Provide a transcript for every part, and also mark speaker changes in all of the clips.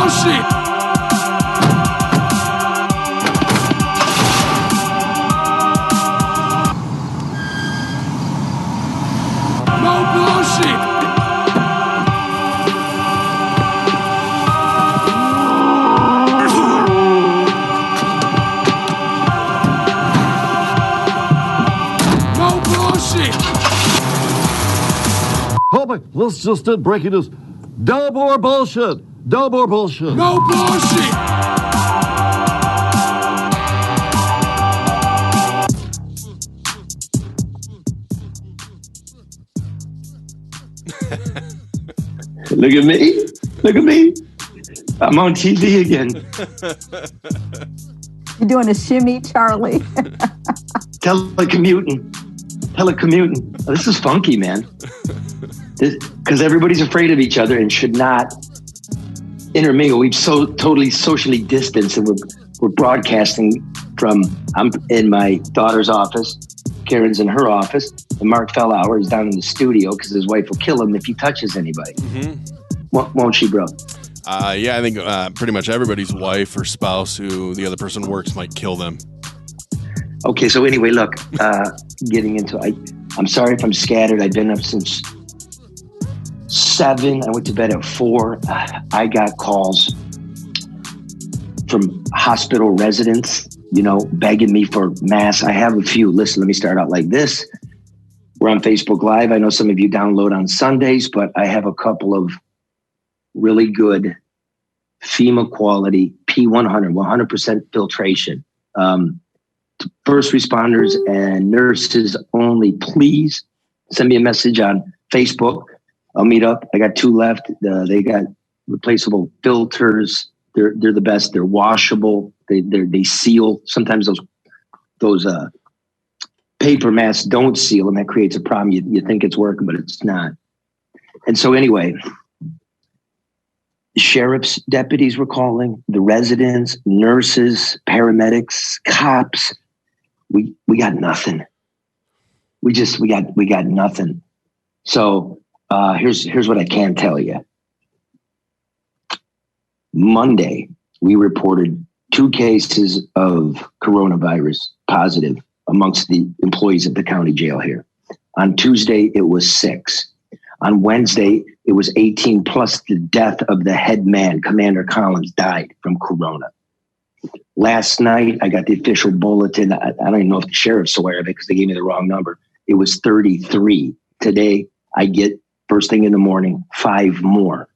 Speaker 1: bullshit. No bullshit. No bullshit.
Speaker 2: Hold on, let's just do breaking news. No more bullshit. No more bullshit.
Speaker 1: No bullshit.
Speaker 3: Look at me. Look at me. I'm on TV again.
Speaker 4: You're doing a shimmy, Charlie.
Speaker 3: Telecommuting. Oh, this is funky, man. Because everybody's afraid of each other and should not intermingle. We've so totally socially distanced, and we're broadcasting from. I'm in my daughter's office. Karen's in her office, and Mark Fellauer is down in the studio because his wife will kill him if he touches anybody. Mm-hmm. Won't she, bro?
Speaker 5: Yeah, I think pretty much everybody's wife or spouse who the other person works might kill them.
Speaker 3: Okay, so anyway, look, getting into I'm sorry if I'm scattered. I've been up since 7. I went to bed at 4. I got calls from hospital residents, begging me for mass. I have a few. Listen, let me start out like this. We're on Facebook Live. I know some of you download on Sundays, but I have a couple of really good FEMA quality P100, 100% filtration. First responders and nurses only, please send me a message on Facebook. I'll meet up. I got 2 left. They got replaceable filters. They're the best. They're washable. They seal. Sometimes those paper masks don't seal, and that creates a problem. You think it's working, but it's not. And so anyway, sheriff's deputies were calling, the residents, nurses, paramedics, cops. We got nothing. We got nothing. So here's what I can tell you. Monday, we reported 2 cases of coronavirus positive amongst the employees at the county jail here. On Tuesday, it was 6. On Wednesday, it was 18, plus the death of the head man, Commander Collins, died from corona. Last night, I got the official bulletin. I don't even know if the sheriff's aware of it because they gave me the wrong number. It was 33. Today, I get, first thing in the morning, 5 more.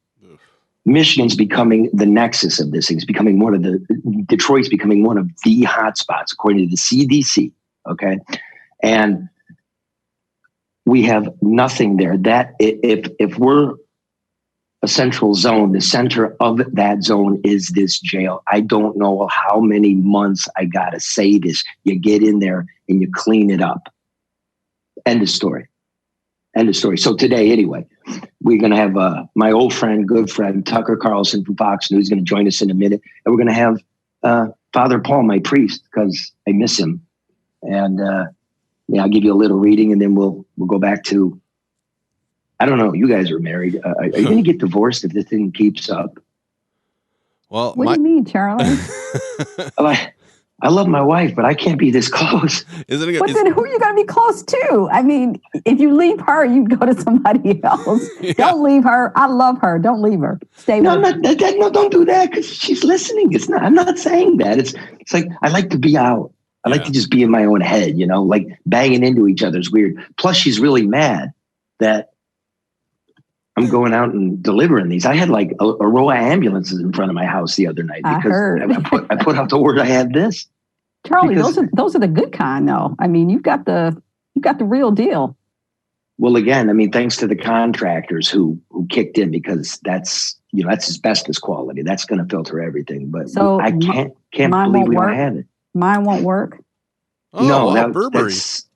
Speaker 3: Michigan's becoming the nexus of this thing. It's becoming Detroit's becoming one of the hotspots, according to the CDC. Okay. And we have nothing there. That if we're a central zone, the center of that zone is this jail. I don't know how many months I got to say this. You get in there and you clean it up. End of story. End of story. So today, anyway, we're going to have my old friend, good friend, Tucker Carlson from Fox News, going to join us in a minute. And we're going to have Father Paul, my priest, because I miss him. And I'll give you a little reading, and then we'll go back to, I don't know, you guys are married. Are you going to get divorced if this thing keeps up?
Speaker 5: Well,
Speaker 4: what do you mean, Charlie?
Speaker 3: I love my wife, but I can't be this close.
Speaker 4: Then who are you going to be close to? I mean, if you leave her, you go to somebody else. Yeah. Don't leave her. I love her. Don't leave her. Stay with her.
Speaker 3: No, don't do that because she's listening. I'm not saying that. It's like I like to be out. I like to just be in my own head, like banging into each other is weird. Plus, she's really mad that I'm going out and delivering these. I had like a row of ambulances in front of my house the other night because I put out the word I had this.
Speaker 4: Charlie, those are the good kind, though. I mean, you've got the real deal.
Speaker 3: Well, again, I mean, thanks to the contractors who kicked in because that's asbestos quality. That's going to filter everything. But so I can't believe we don't have it.
Speaker 4: Mine won't work.
Speaker 5: Oh, no, Burberry.
Speaker 3: Is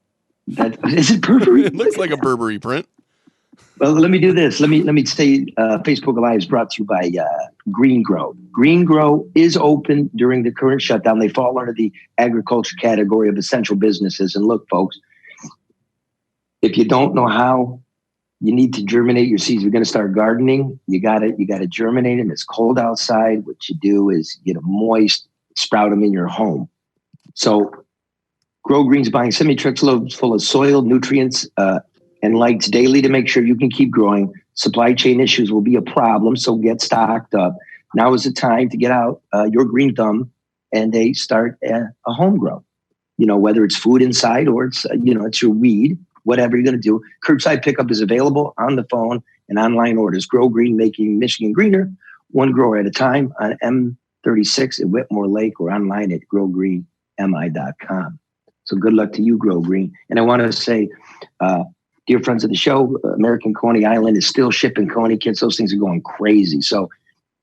Speaker 3: it Burberry?
Speaker 5: It looks like a Burberry print.
Speaker 3: Well, let me do this. Let me say Facebook Live is brought to you by Green Grow. Green Grow is open during the current shutdown. They fall under the agriculture category of essential businesses. And look, folks, if you don't know how You need to germinate your seeds. We're going to start gardening. You got to germinate them. It's cold outside. What you do is get them moist, sprout them in your home. So Grow Green's buying semi-truck loads full of soil, nutrients, and lights daily to make sure you can keep growing. Supply chain issues will be a problem, so get stocked up. Now is the time to get out your green thumb and they start a home grow. Whether it's food inside or it's it's your weed, whatever you're going to do. Curbside pickup is available on the phone and online orders. Grow Green, making Michigan greener, one grower at a time on M36 at Whitmore Lake or online at growgreenmi.com. So good luck to you, Grow Green. And I want to say, dear friends of the show, American Coney Island is still shipping Coney kits. Those things are going crazy. So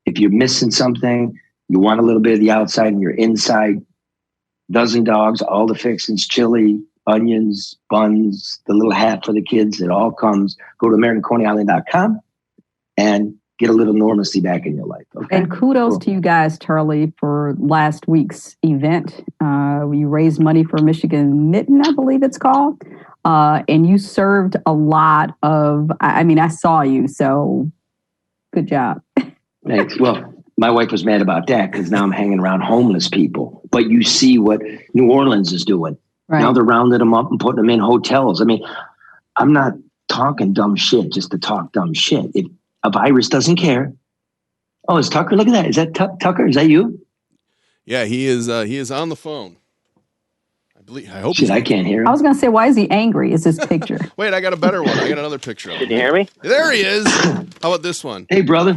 Speaker 3: if you're missing something, you want a little bit of the outside and you're inside, dozen dogs, all the fixings, chili, onions, buns, the little hat for the kids, it all comes. Go to AmericanConeyIsland.com and get a little normalcy back in your life. Okay?
Speaker 4: And kudos to you guys, Charlie, for last week's event. You raised money for Michigan Mitten, I believe it's called. And you served a lot of, I saw you, so good job.
Speaker 3: Thanks. Well, my wife was mad about that because now I'm hanging around homeless people. But you see what New Orleans is doing. Right. Now they're rounding them up and putting them in hotels. I'm not talking dumb shit just to talk dumb shit. If a virus doesn't care. Oh, is Tucker? Look at that. Is that Tucker? Is that you?
Speaker 5: Yeah, he is. He is on the phone. I hope.
Speaker 3: Shit, I can't hear him.
Speaker 4: I was going to say, why is he angry? Is this picture?
Speaker 5: Wait, I got a better one. I got another picture of him.
Speaker 6: Can you hear me?
Speaker 5: There he is. How about this one?
Speaker 3: Hey, brother.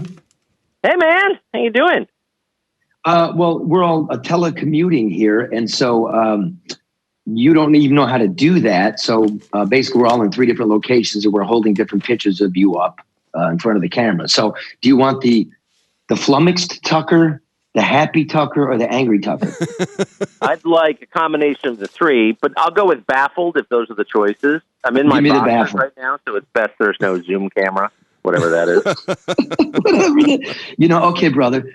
Speaker 6: Hey, man. How you doing?
Speaker 3: Well, we're all telecommuting here, and so you don't even know how to do that. So basically, we're all in 3 different locations, and we're holding different pictures of you up in front of the camera. So do you want the flummoxed Tucker, the happy Tucker, or the angry Tucker?
Speaker 6: I'd like a combination of the 3, but I'll go with baffled if those are the choices. I'm in my boxers right now, so it's best there's no Zoom camera, whatever that is.
Speaker 3: Okay, brother.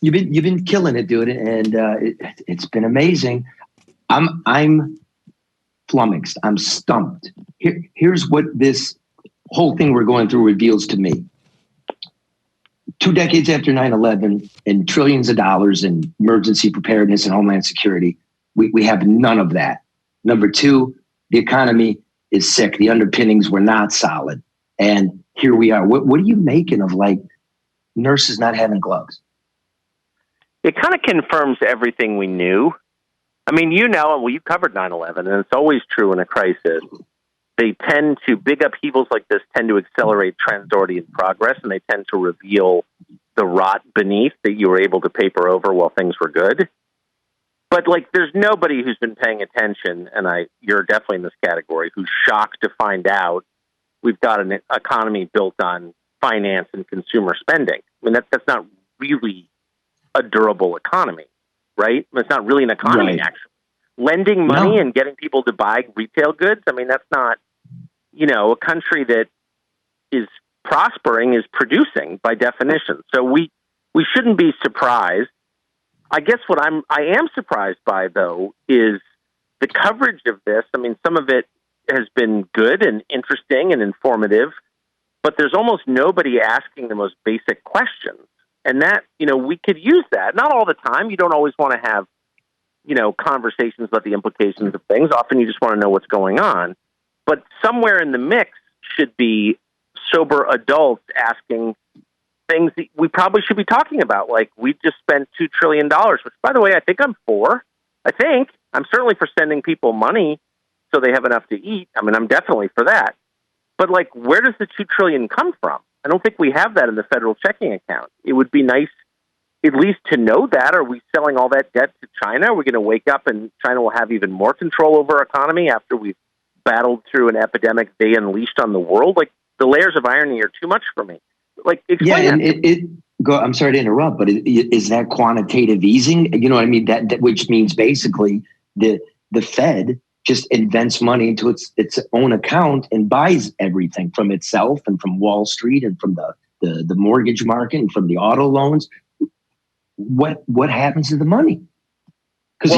Speaker 3: You've been killing it, dude, and it's been amazing. I'm flummoxed. I'm stumped. Here's what this whole thing we're going through reveals to me. 2 decades after 9/11 and trillions of dollars in emergency preparedness and homeland security, we have none of that. Number 2, the economy is sick. The underpinnings were not solid. And here we are. What are you making of nurses not having gloves?
Speaker 6: It kind of confirms everything we knew. You covered 9/11, and it's always true in a crisis. Big upheavals like this tend to accelerate trends already in progress, and they tend to reveal the rot beneath that you were able to paper over while things were good. But there's nobody who's been paying attention, and you're definitely in this category, who's shocked to find out we've got an economy built on finance and consumer spending. That's not really a durable economy, right? It's not really an economy, actually. Lending money and getting people to buy retail goods, that's not, a country that is prospering is producing by definition. So we shouldn't be surprised. I guess what I am surprised by, though, is the coverage of this. Some of it has been good and interesting and informative, but there's almost nobody asking the most basic questions. And that, we could use that. Not all the time. You don't always want to have, conversations about the implications of things. Often you just want to know what's going on. But somewhere in the mix should be sober adults asking things that we probably should be talking about. Like, we just spent $2 trillion, which, by the way, I think I'm for. I'm certainly for sending people money so they have enough to eat. I'm definitely for that. But, where does the $2 trillion come from? I don't think we have that in the federal checking account. It would be nice at least to know that. Are we selling all that debt to China? Are we going to wake up and China will have even more control over our economy after we've battled through an epidemic they unleashed on the world? The layers of irony are too much for me. Explain
Speaker 3: that. I'm sorry to interrupt, but is that quantitative easing? You know what I mean? That which means basically the Fed just invents money into its own account and buys everything from itself and from Wall Street and from the mortgage market and from the auto loans. What happens to the money? Because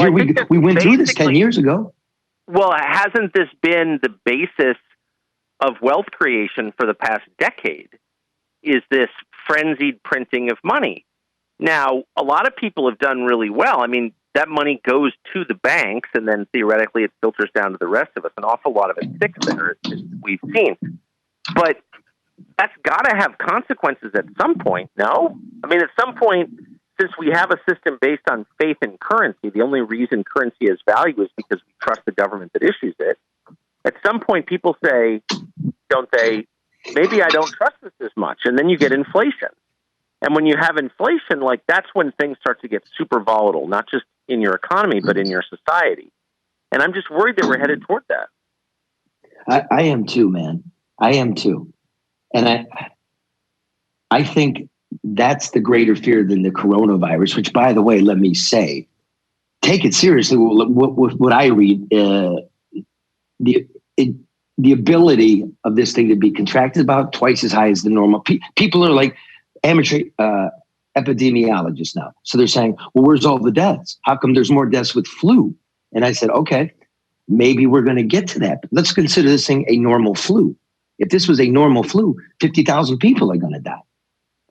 Speaker 3: we went through this 10 years ago.
Speaker 6: Well, hasn't this been the basis of wealth creation for the past decade is this frenzied printing of money. Now, a lot of people have done really well. I mean, that money goes to the banks, and then theoretically it filters down to the rest of us. An awful lot of it sticks there, as we've seen. But that's got to have consequences at some point, no? I mean, at some point, since we have a system based on faith in currency, the only reason currency has value is because we trust the government that issues it. At some point, people say, don't they, maybe I don't trust this as much. And then you get inflation. And when you have inflation, like that's when things start to get super volatile, not just in your economy, but in your society. And I'm just worried that we're headed toward that.
Speaker 3: I am too, man. I am too. And I think that's the greater fear than the coronavirus, which, by the way, let me say, take it seriously. What I read, the ability of this thing to be contracted about twice as high as the normal. People are like amateur epidemiologists now. So they're saying, well, where's all the deaths? How come there's more deaths with flu? And I said, okay, maybe we're going to get to that. But let's consider this thing a normal flu. If this was a normal flu, 50,000 people are going to die.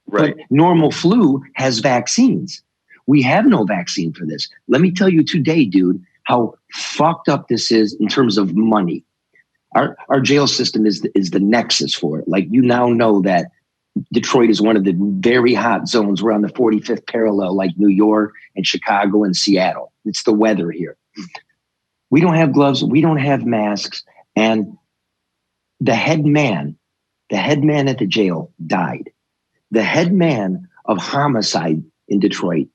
Speaker 6: Right.
Speaker 3: But normal flu has vaccines. We have no vaccine for this. Let me tell you today, dude, how fucked up this is in terms of money. Our jail system is the nexus for it. Like, you now know that Detroit is one of the very hot zones. We're on the 45th parallel, like New York and Chicago and Seattle. It's the weather here. We don't have gloves. We don't have masks. And the head man at the jail died. The head man of homicide in Detroit,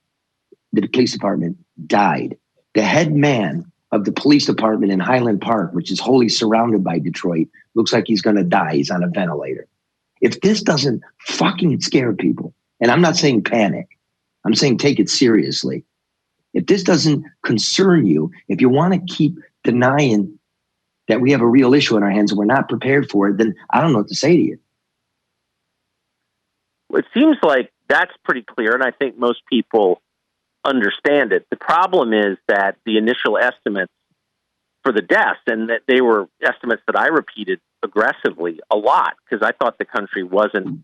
Speaker 3: the police department, died. The head man of the police department in Highland Park, which is wholly surrounded by Detroit, looks like he's going to die. He's on a ventilator. If this doesn't fucking scare people, and I'm not saying panic, I'm saying take it seriously. If this doesn't concern you, if you want to keep denying that we have a real issue in our hands and we're not prepared for it, then I don't know what to say to you.
Speaker 6: It seems like that's pretty clear, and I think most people understand it. The problem is that the initial estimates for the deaths, and that they were estimates that I repeated aggressively a lot because I thought the country wasn't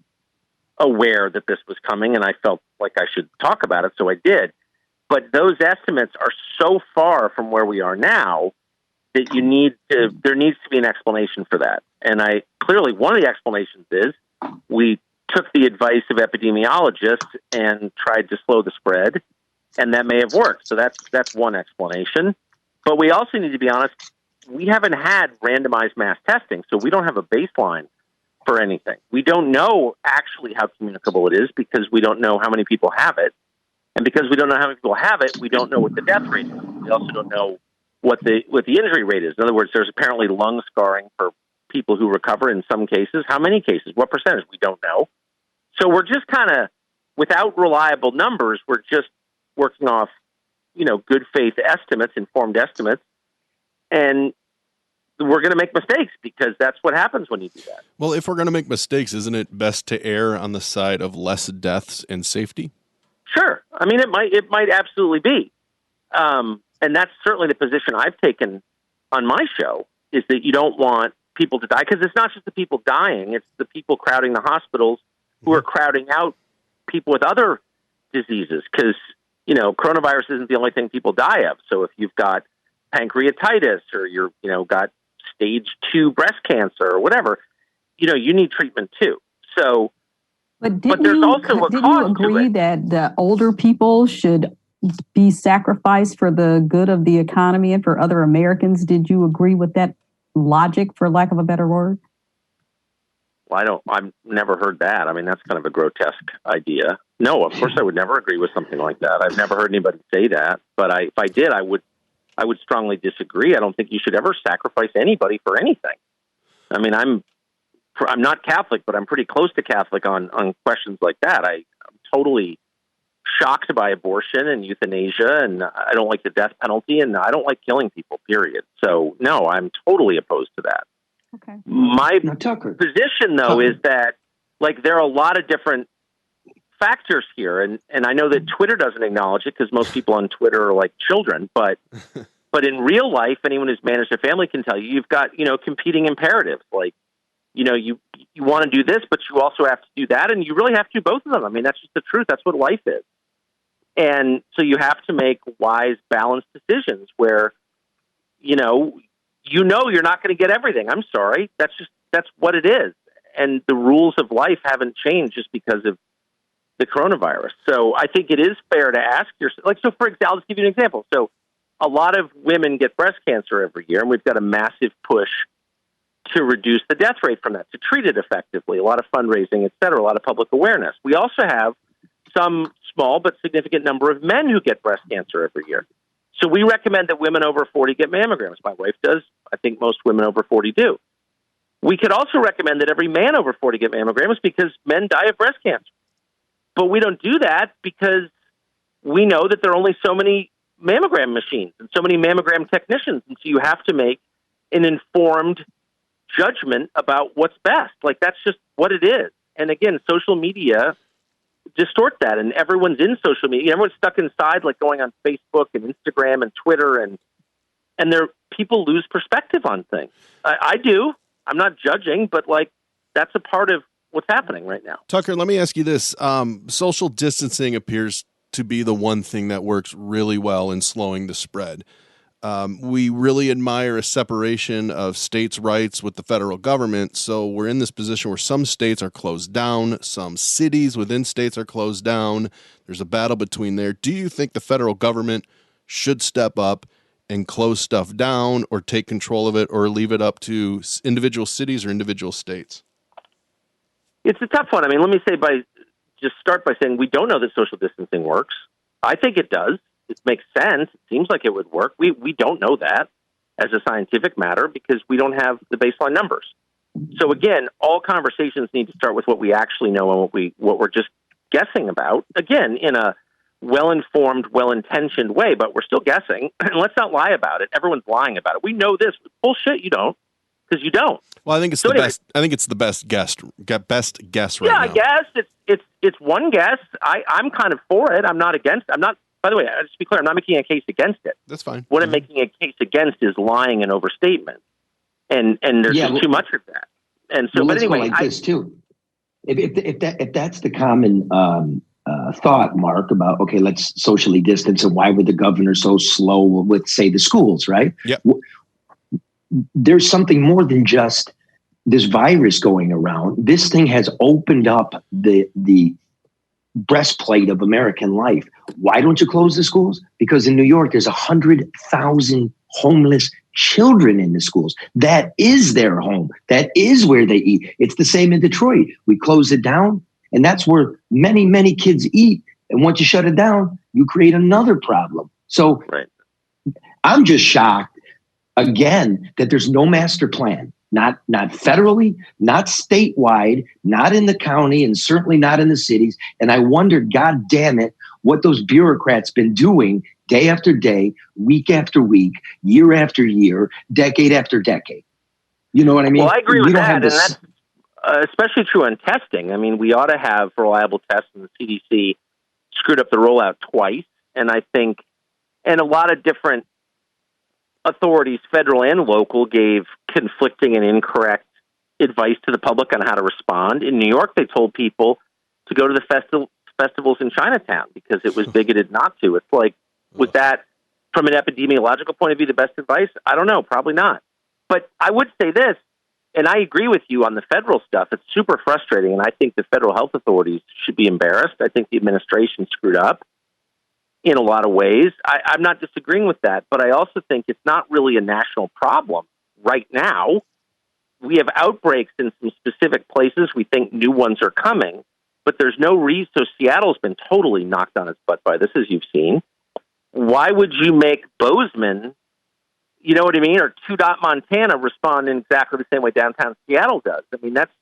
Speaker 6: aware that this was coming, and I felt like I should talk about it, so I did. But those estimates are so far from where we are now that there needs to be an explanation for that. And clearly one of the explanations is we took the advice of epidemiologists and tried to slow the spread, and that may have worked. So that's one explanation. But we also need to be honest, we haven't had randomized mass testing, so we don't have a baseline for anything. We don't know actually how communicable it is because we don't know how many people have it. And because we don't know how many people have it, we don't know what the death rate is. We also don't know what the injury rate is. In other words, there's apparently lung scarring for people who recover in some cases. How many cases? What percentage? We don't know. So we're just kind of, without reliable numbers, we're just working off, good faith estimates, informed estimates, and we're going to make mistakes because that's what happens when you do that.
Speaker 5: Well, if we're going to make mistakes, isn't it best to err on the side of less deaths and safety?
Speaker 6: Sure. I mean, it might absolutely be. And that's certainly the position I've taken on my show, is that you don't want people to die, because it's not just the people dying, it's the people crowding the hospitals who are crowding out people with other diseases, because, coronavirus isn't the only thing people die of. So if you've got pancreatitis or you're, got stage 2 breast cancer or whatever, you need treatment too. So,
Speaker 4: But
Speaker 6: there's also a
Speaker 4: did
Speaker 6: cost
Speaker 4: you agree
Speaker 6: to it.
Speaker 4: that the older people should be sacrificed for the good of the economy and for other Americans? Did you agree with that logic, for lack of a better word?
Speaker 6: Well, I've never heard that. I mean, that's kind of a grotesque idea. No, of course I would never agree with something like that. I've never heard anybody say that. But if I did, I would strongly disagree. I don't think you should ever sacrifice anybody for anything. I mean, I'm not Catholic, but I'm pretty close to Catholic on questions like that. I'm totally shocked by abortion and euthanasia, and I don't like the death penalty, and I don't like killing people, period. So, no, I'm totally opposed to that.
Speaker 4: Okay.
Speaker 6: My
Speaker 3: Tucker.
Speaker 6: position, though, is that, there are a lot of different factors here, and I know that Twitter doesn't acknowledge it because most people on Twitter are like children, but in real life, anyone who's managed a family can tell you, you've got, competing imperatives, like you want to do this, but you also have to do that, and you really have to do both of them. I mean, that's just the truth. That's what life is. And so you have to make wise, balanced decisions where, you're not going to get everything. I'm sorry. That's what it is. And the rules of life haven't changed just because of the coronavirus. So I think it is fair to ask yourself, so for example, I'll just give you an example. So a lot of women get breast cancer every year, and we've got a massive push to reduce the death rate from that, to treat it effectively, a lot of fundraising, et cetera, a lot of public awareness. We also have some small but significant number of men who get breast cancer every year. So we recommend that women over 40 get mammograms. My wife does. I think most women over 40 do. We could also recommend that every man over 40 get mammograms because men die of breast cancer. But we don't do that because we know that there are only so many mammogram machines and so many mammogram technicians. And so you have to make an informed judgment about what's best. Like, that's just what it is. And again, social media distort that, and everyone's in social media. Everyone's stuck inside, like going on Facebook and Instagram and Twitter, and people lose perspective on things. I do. I'm not judging, but that's a part of what's happening right now.
Speaker 5: Tucker, let me ask you this. Social distancing appears to be the one thing that works really well in slowing the spread. We really admire a separation of states' rights with the federal government. So we're in this position where some states are closed down, some cities within states are closed down. There's a battle between there. Do you think the federal government should step up and close stuff down, or take control of it, or leave it up to individual cities or individual states?
Speaker 6: It's a tough one. I mean, let me start by saying we don't know that social distancing works. I think it does. It makes sense. It seems like it would work. We don't know that as a scientific matter because we don't have the baseline numbers. So again, all conversations need to start with what we actually know and what we're just guessing about. Again, in a well-informed, well-intentioned way, but we're still guessing. And let's not lie about it. Everyone's lying about it. We know this. Bullshit, you don't, because you don't.
Speaker 5: Well, I think it's best. I think it's the best guess right now.
Speaker 6: Yeah, I guess it's one guess. I'm kind of for it. I'm not against. I'm not. By the way, just to be clear, I'm not making a case against it.
Speaker 5: That's fine.
Speaker 6: What I'm making a case against is lying and overstatement, and there's just too much of that. And so, but anyway,
Speaker 3: this too. If that's the common thought, Mark, about okay, let's socially distance, and why were the governors so slow with, say, the schools, right?
Speaker 5: Yep.
Speaker 3: There's something more than just this virus going around. This thing has opened up the breastplate of American life. Why don't you close the schools? Because in New York, there's 100,000 homeless children in the schools. That is their home. That is where they eat. It's the same in Detroit. We close it down, and that's where many, many kids eat. And once you shut it down, you create another problem. So
Speaker 6: right.
Speaker 3: I'm just shocked, again, that there's no master plan. Not federally, not statewide, not in the county, and certainly not in the cities. And I wondered, God damn it, what those bureaucrats been doing day after day, week after week, year after year, decade after decade. You know what I mean?
Speaker 6: Well, I agree with that, and that's especially true on testing. I mean, we ought to have reliable tests, and the CDC screwed up the rollout twice. And I think, and a lot of different authorities, federal and local, gave conflicting and incorrect advice to the public on how to respond. In New York, they told people to go to the festivals in Chinatown because it was bigoted not to. It's like, was that, from an epidemiological point of view, the best advice? I don't know, probably not. But I would say this, and I agree with you on the federal stuff. It's super frustrating, and I think the federal health authorities should be embarrassed. I think the administration screwed up in a lot of ways. I'm not disagreeing with that, but I also think it's not really a national problem right now. We have outbreaks in some specific places. We think new ones are coming, but there's no reason. So Seattle's been totally knocked on its butt by this, as you've seen. Why would you make Bozeman, you know what I mean, or 2 Montana respond in exactly the same way downtown Seattle does? I mean, that's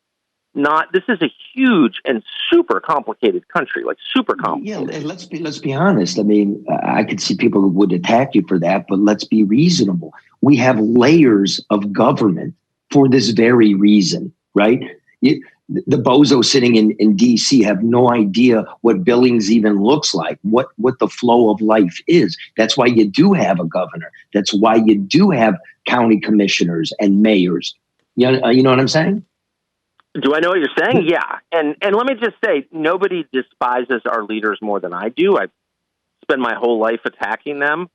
Speaker 6: not, this is a huge and super complicated country, like super complicated.
Speaker 3: Yeah, let's be honest. I mean, I could see people who would attack you for that, but let's be reasonable. We have layers of government for this very reason, right? The bozos sitting in D.C. have no idea what Billings even looks like, what the flow of life is. That's why you do have a governor. That's why you do have county commissioners and mayors. You know what I'm saying?
Speaker 6: Do I know what you're saying? Yeah. And let me just say, nobody despises our leaders more than I do. I spend my whole life attacking them.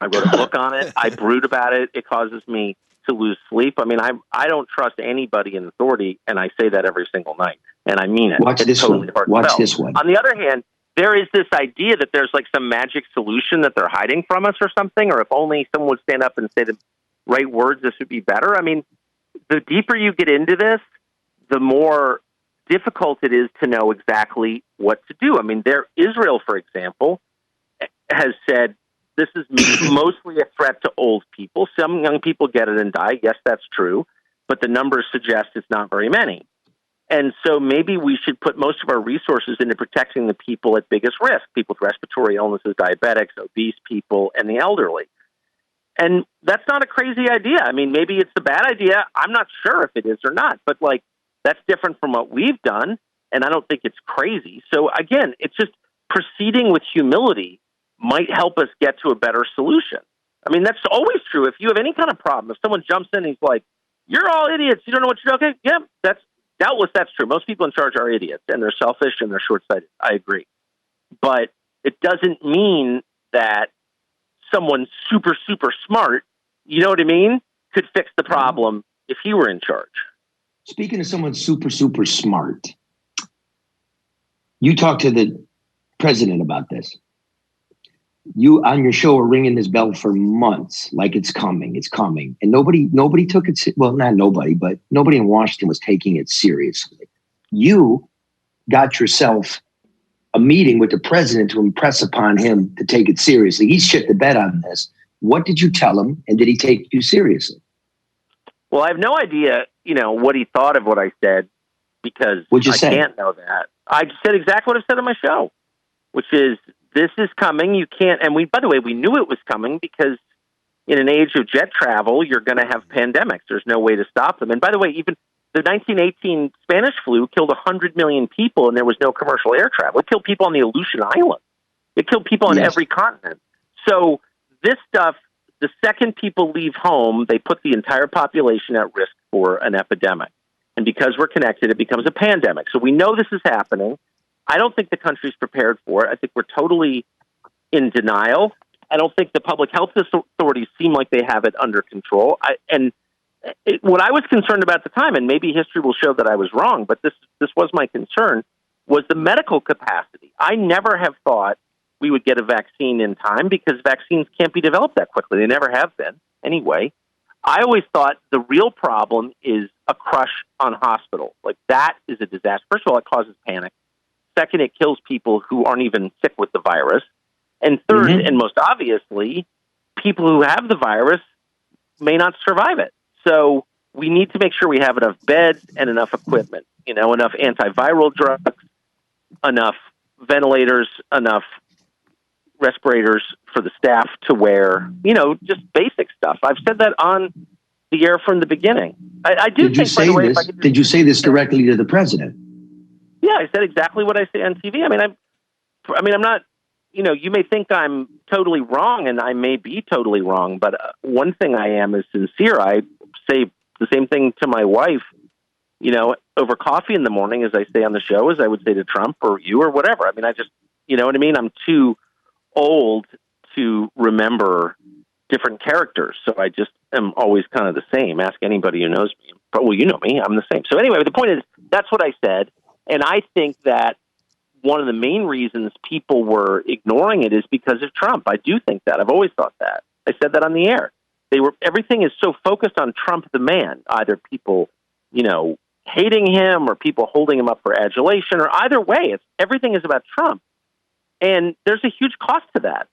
Speaker 6: I wrote a book on it. I brood about it. It causes me to lose sleep. I mean, I don't trust anybody in authority, and I say that every single night, and I mean it.
Speaker 3: Watch
Speaker 6: It's
Speaker 3: this
Speaker 6: totally
Speaker 3: one. Watch
Speaker 6: heartfelt.
Speaker 3: this one.
Speaker 6: On the other hand, there is this idea that there's like some magic solution that they're hiding from us or something, or if only someone would stand up and say the right words, this would be better. I mean, the deeper you get into this, the more difficult it is to know exactly what to do. I mean, Israel, for example, has said this is mostly a threat to old people. Some young people get it and die. Yes, that's true. But the numbers suggest it's not very many. And so maybe we should put most of our resources into protecting the people at biggest risk, people with respiratory illnesses, diabetics, obese people, and the elderly. And that's not a crazy idea. I mean, maybe it's a bad idea. I'm not sure if it is or not. But, like, that's different from what we've done, and I don't think it's crazy. So, again, it's just proceeding with humility might help us get to a better solution. I mean, that's always true. If you have any kind of problem, if someone jumps in and he's like, you're all idiots, you don't know what you're doing. Okay, yeah, that's true. Most people in charge are idiots, and they're selfish and they're short-sighted. I agree. But it doesn't mean that someone super, super smart, you know what I mean, could fix the problem if he were in charge.
Speaker 3: Speaking of someone super, super smart, you talked to the president about this. You on your show are ringing this bell for months, like it's coming. And nobody took it. Well, not nobody, but nobody in Washington was taking it seriously. You got yourself a meeting with the president to impress upon him to take it seriously. He shit the bed on this. What did you tell him? And did he take you seriously?
Speaker 6: Well, I have no idea, what he thought of what I said, because I can't know that. I said exactly what I said on my show, which is, this is coming. You can't, and by the way, we knew it was coming because in an age of jet travel, you're going to have pandemics. There's no way to stop them. And by the way, even the 1918 Spanish flu killed 100 million people, and there was no commercial air travel. It killed people on the Aleutian Islands. It killed people on every continent. So this stuff, the second people leave home, they put the entire population at risk for an epidemic. And because we're connected, it becomes a pandemic. So we know this is happening. I don't think the country's prepared for it. I think we're totally in denial. I don't think the public health authorities seem like they have it under control. What I was concerned about at the time, and maybe history will show that I was wrong, but this was my concern, was the medical capacity. I never have thought we would get a vaccine in time because vaccines can't be developed that quickly. They never have been. Anyway, I always thought the real problem is a crush on hospitals. Like, that is a disaster. First of all, it causes panic. Second, it kills people who aren't even sick with the virus. And third, and most obviously, people who have the virus may not survive it. So we need to make sure we have enough beds and enough equipment, enough antiviral drugs, enough ventilators, enough respirators for the staff to wear, just basic stuff. I've said that on the air from the beginning. I do think, by the way,
Speaker 3: did you say this directly to the president?
Speaker 6: Yeah, I said exactly what I say on TV. I'm not, you may think I'm totally wrong, and I may be totally wrong, but one thing I am is sincere. I say the same thing to my wife, over coffee in the morning, as I say on the show, as I would say to Trump or you or whatever. I just, you know what I mean? I'm too old to remember different characters, so I just am always kind of the same. Ask anybody who knows me. But, well, you know me. I'm the same. So anyway, the point is, that's what I said. And I think that one of the main reasons people were ignoring it is because of Trump. I do think that. I've always thought that. I said that on the air. Everything is so focused on Trump the man, either people, hating him or people holding him up for adulation, or either way, everything is about Trump. And there's a huge cost to that,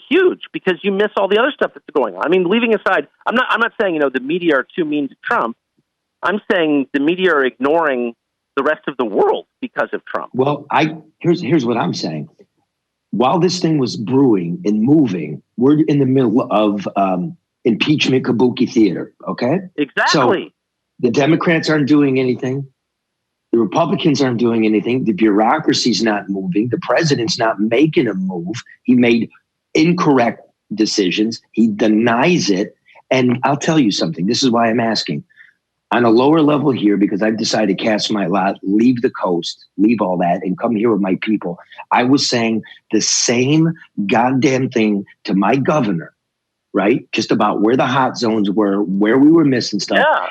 Speaker 6: huge, because you miss all the other stuff that's going on. I mean, leaving aside, I'm not saying, the media are too mean to Trump. I'm saying the media are ignoring the rest of the world because of Trump.
Speaker 3: Well, here's what I'm saying. While this thing was brewing and moving, we're in the middle of impeachment kabuki theater. Okay,
Speaker 6: exactly.
Speaker 3: So the Democrats aren't doing anything. The Republicans aren't doing anything. The bureaucracy's not moving. The president's not making a move. He made incorrect decisions. He denies it. And I'll tell you something. This is why I'm asking. on a lower level here, because I've decided to cast my lot, leave the coast, leave all that, and come here with my people. I was saying the same goddamn thing to my governor, right? Just about where the hot zones were, where we were missing stuff.
Speaker 6: Yeah.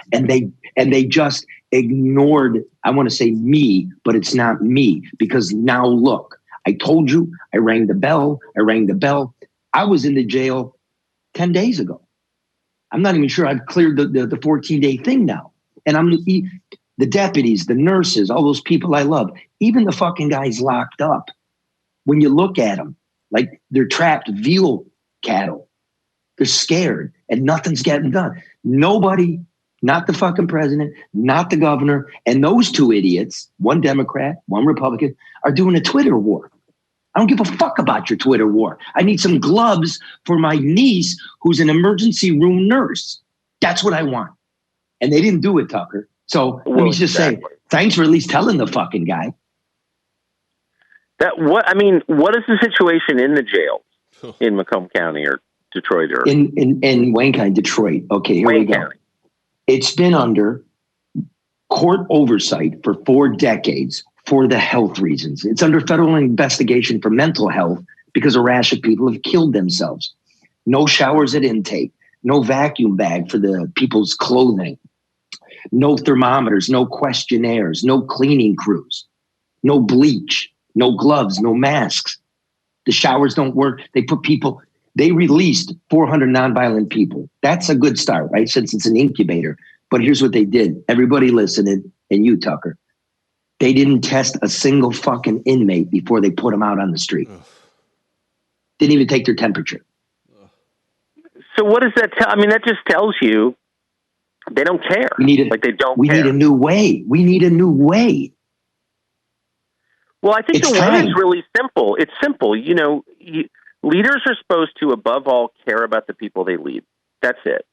Speaker 3: And they just ignored, I want to say me, but it's not me, because now look, I told you, I rang the bell. I was in the jail 10 days ago. I'm not even sure I've cleared the 14-day thing now. And the deputies, the nurses, all those people I love, even the fucking guys locked up. When you look at them, like they're trapped veal cattle. They're scared and nothing's getting done. Nobody, not the fucking president, not the governor, and those two idiots, one Democrat, one Republican, are doing a Twitter war. I don't give a fuck about your Twitter war. I need some gloves for my niece who's an emergency room nurse. That's what I want. And they didn't do it, Tucker. So let me just say, thanks for at least telling the fucking guy.
Speaker 6: What is the situation in the jails in Macomb County or Detroit or
Speaker 3: in Wayne County, Detroit? Okay, here
Speaker 6: Wayne
Speaker 3: we go.
Speaker 6: County.
Speaker 3: It's been under court oversight for 4 decades for the health reasons. It's under federal investigation for mental health because a rash of people have killed themselves. No showers at intake, no vacuum bag for the people's clothing, no thermometers, no questionnaires, no cleaning crews, no bleach, no gloves, no masks. The showers don't work. They released 400 nonviolent people. That's a good start, right? Since it's an incubator. But here's what they did. Everybody listening, and you, Tucker. They didn't test a single fucking inmate before they put them out on the street. Didn't even take their temperature.
Speaker 6: So what does that tell? I mean, that just tells you they don't care.
Speaker 3: We need a new way. We need a new way.
Speaker 6: Well, I think the way is really simple. It's simple. You know, leaders are supposed to, above all, care about the people they lead. That's it.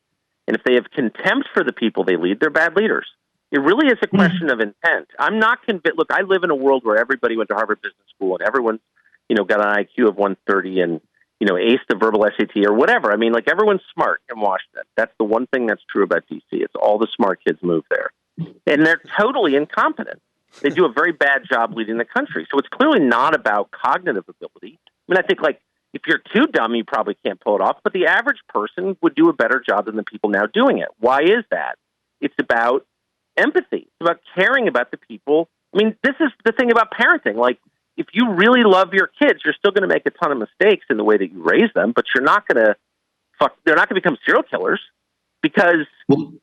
Speaker 6: And if they have contempt for the people they lead, they're bad leaders. It really is a question of intent. I'm not convinced. Look, I live in a world where everybody went to Harvard Business School and everyone's, got an IQ of 130 and, aced the verbal SAT or whatever. I mean, like, everyone's smart in Washington. That's the one thing that's true about D.C. It's all the smart kids move there. And they're totally incompetent. They do a very bad job leading the country. So it's clearly not about cognitive ability. I mean, I think, like, if you're too dumb, you probably can't pull it off. But the average person would do a better job than the people now doing it. Why is that? It's about empathy. It's about caring about the people. I mean, this is the thing about parenting. Like, if you really love your kids, you're still going to make a ton of mistakes in the way that you raise them, but they're not going to become serial killers because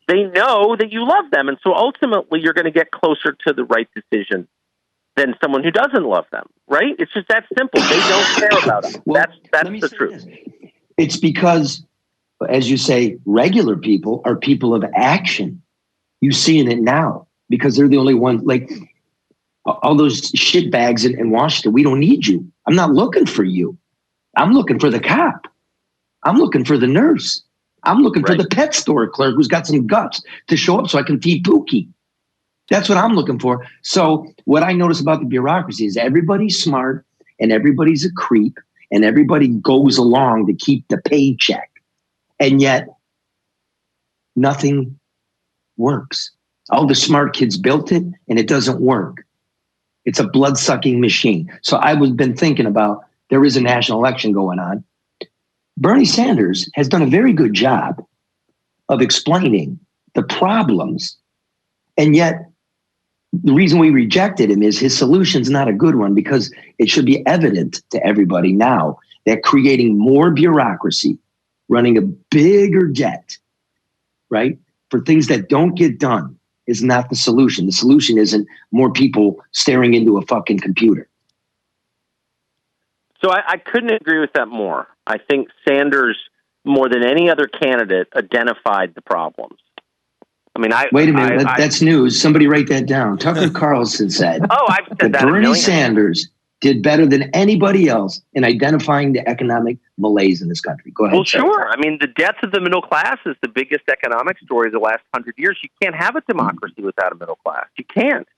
Speaker 6: they know that you love them. And so ultimately you're going to get closer to the right decision than someone who doesn't love them, right? It's just that simple. They don't care about them. That's the truth.
Speaker 3: It's because, as you say, regular people are people of action. You seeing it now because they're the only ones, like all those shit bags in Washington. We don't need you. I'm not looking for you. I'm looking for the cop. I'm looking for the nurse. I'm looking for the pet store clerk who's got some guts to show up so I can feed Pookie. That's what I'm looking for. So what I notice about the bureaucracy is everybody's smart and everybody's a creep and everybody goes along to keep the paycheck. And yet nothing works. All the smart kids built it and it doesn't work. It's a blood-sucking machine. So I've been thinking about, there is a national election going on. Bernie Sanders has done a very good job of explaining the problems. And yet the reason we rejected him is his solution's not a good one, because it should be evident to everybody now that creating more bureaucracy, running a bigger debt, right, for things that don't get done is not the solution. The solution isn't more people staring into a fucking computer.
Speaker 6: So I couldn't agree with that more. I think Sanders, more than any other candidate, identified the problems. I mean,
Speaker 3: wait a minute. That's news. Somebody write that down. Tucker Carlson said,
Speaker 6: I've said that
Speaker 3: Bernie Sanders did better than anybody else in identifying the economic malaise in this country. Go ahead.
Speaker 6: Well, sure. I mean, the death of the middle class is the biggest economic story of the last 100 years. You can't have a democracy without a middle class. You can't.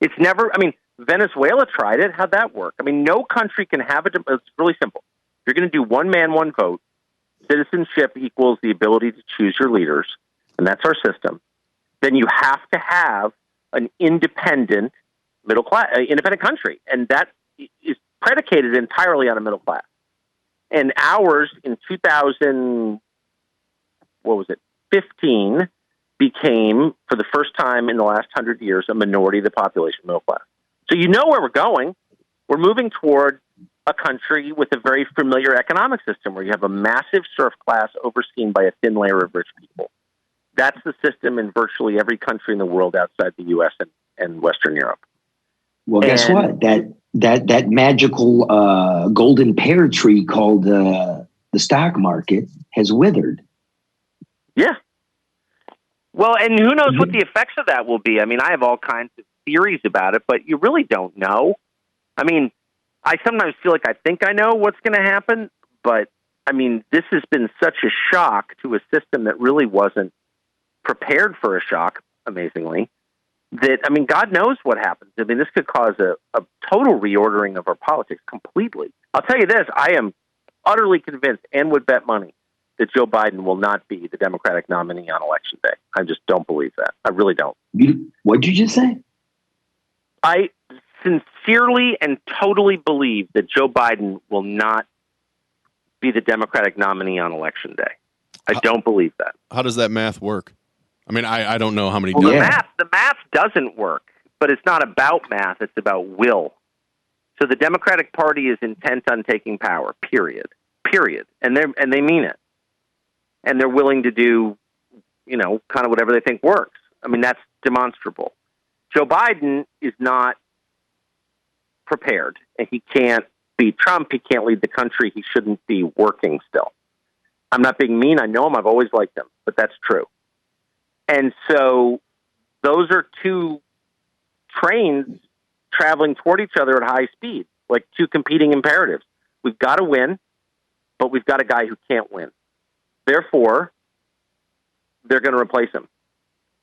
Speaker 6: It's never, Venezuela tried it. How'd that work? I mean, no country can have it. It's really simple. If you're going to do one man, one vote, citizenship equals the ability to choose your leaders, and that's our system. then you have to have an independent independent country. And that is predicated entirely on a middle class. And ours in 15 became, for the first time in the last 100 years, a minority of the population, middle class. So you know where we're going. We're moving toward a country with a very familiar economic system where you have a massive serf class overseen by a thin layer of rich people. That's the system in virtually every country in the world outside the U.S. and Western Europe.
Speaker 3: Well, guess what? That magical golden pear tree called the stock market has withered.
Speaker 6: Yeah. Well, and who knows what the effects of that will be? I mean, I have all kinds of theories about it, but you really don't know. I mean, I sometimes feel like I think I know what's going to happen, but I mean, this has been such a shock to a system that really wasn't prepared for a shock, amazingly, that, I mean, God knows what happens. I mean, this could cause a total reordering of our politics completely. I'll tell you this, I am utterly convinced and would bet money that Joe Biden will not be the Democratic nominee on Election Day. I just don't believe that. I really don't.
Speaker 3: What'd you just say?
Speaker 6: I sincerely and totally believe that Joe Biden will not be the Democratic nominee on Election Day. I don't believe that.
Speaker 5: How does that math work? I mean, I don't know how many.
Speaker 6: Well, the math doesn't work, but it's not about math. It's about will. So the Democratic Party is intent on taking power, period. And they mean it. And they're willing to do, kind of whatever they think works. I mean, that's demonstrable. Joe Biden is not prepared, and he can't beat Trump. He can't lead the country. He shouldn't be working still. I'm not being mean. I know him. I've always liked him, but that's true. And so those are two trains traveling toward each other at high speed, like two competing imperatives. We've got to win, but we've got a guy who can't win. Therefore, they're going to replace him.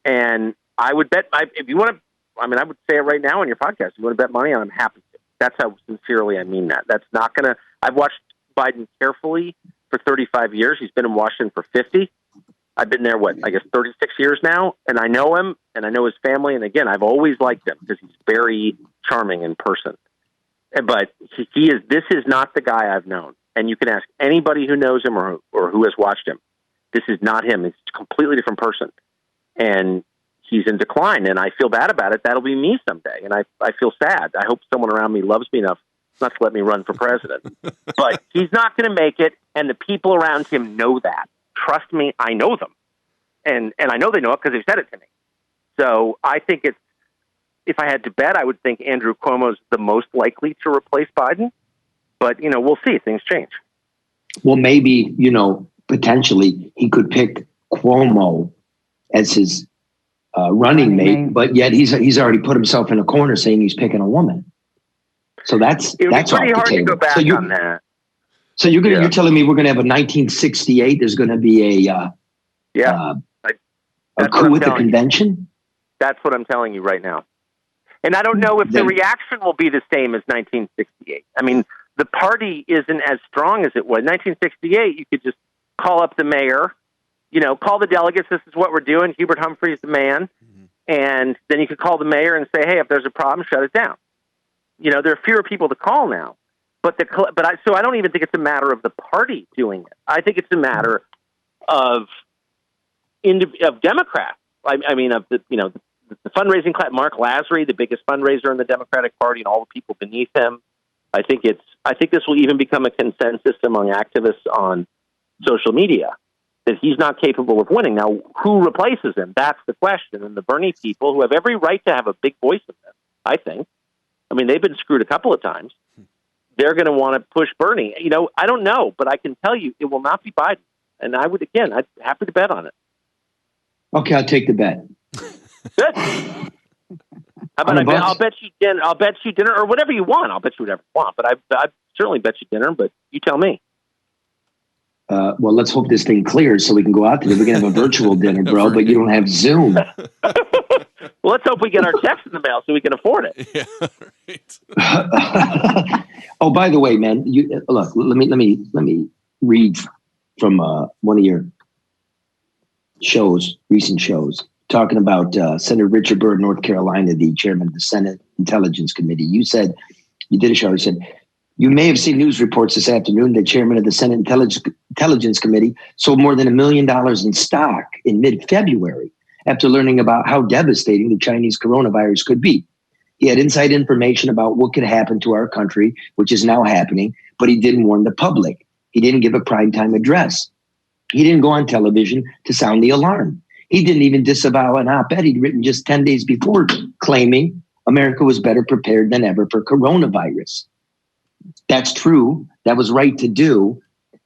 Speaker 6: And I would bet, if you want to, I would say it right now on your podcast. If you want to bet money on, I'm happy to. That's how sincerely I mean that. That's not going to, I've watched Biden carefully for 35 years. He's been in Washington for 50. I've been there, 36 years now, and I know him, and I know his family, and again, I've always liked him because he's very charming in person. But this is not the guy I've known, and you can ask anybody who knows him or who has watched him. This is not him. He's a completely different person, and he's in decline, and I feel bad about it. That'll be me someday, and I feel sad. I hope someone around me loves me enough not to let me run for president. But he's not going to make it, and the people around him know that. Trust me, I know them. And I know they know it because they've said it to me. So I think if I had to bet, I would think Andrew Cuomo is the most likely to replace Biden. But, we'll see. Things change.
Speaker 3: Well, maybe, potentially he could pick Cuomo as his running mate, but yet he's already put himself in a corner saying he's picking a woman. So that's
Speaker 6: pretty hard to go back on that.
Speaker 3: So you're telling me we're going to have a 1968? There's going to be a coup at the convention?
Speaker 6: That's what I'm telling you right now. And I don't know if the reaction will be the same as 1968. I mean, the party isn't as strong as it was. 1968, you could just call up the mayor, call the delegates, this is what we're doing, Hubert Humphrey's the man, and then you could call the mayor and say, hey, if there's a problem, shut it down. There are fewer people to call now. So I don't even think it's a matter of the party doing it. I think it's a matter of Democrats. Of the fundraising class. Mark Lazary, the biggest fundraiser in the Democratic Party, and all the people beneath him. I think this will even become a consensus among activists on social media that he's not capable of winning. Now, who replaces him? That's the question. And the Bernie people, who have every right to have a big voice in this, I think. They've been screwed a couple of times. They're going to want to push Bernie. I don't know, but I can tell you it will not be Biden. And I'd happy to bet on it.
Speaker 3: Okay, I'll take the bet.
Speaker 6: Good. How about I'll bet you dinner. I'll bet you dinner or whatever you want. I'll bet you whatever you want. But I certainly bet you dinner. But you tell me.
Speaker 3: Well, let's hope this thing clears so we can go out there. We can have a virtual dinner, bro. But you don't have Zoom.
Speaker 6: Well, let's hope we get our checks in the mail so we can afford it.
Speaker 5: Yeah, right.
Speaker 3: Oh, by the way, man, look. Let me read from one of your recent shows. talking about Senator Richard Burr, North Carolina, the chairman of the Senate Intelligence Committee. You did a show. You said, you may have seen news reports this afternoon that chairman of the Senate Intelligence Committee sold more than $1 million in stock in mid-February after learning about how devastating the Chinese coronavirus could be. He had inside information about what could happen to our country, which is now happening, but he didn't warn the public. He didn't give a primetime address. He didn't go on television to sound the alarm. He didn't even disavow an op-ed he'd written just 10 days before, claiming America was better prepared than ever for coronavirus. That's true. That was right to do.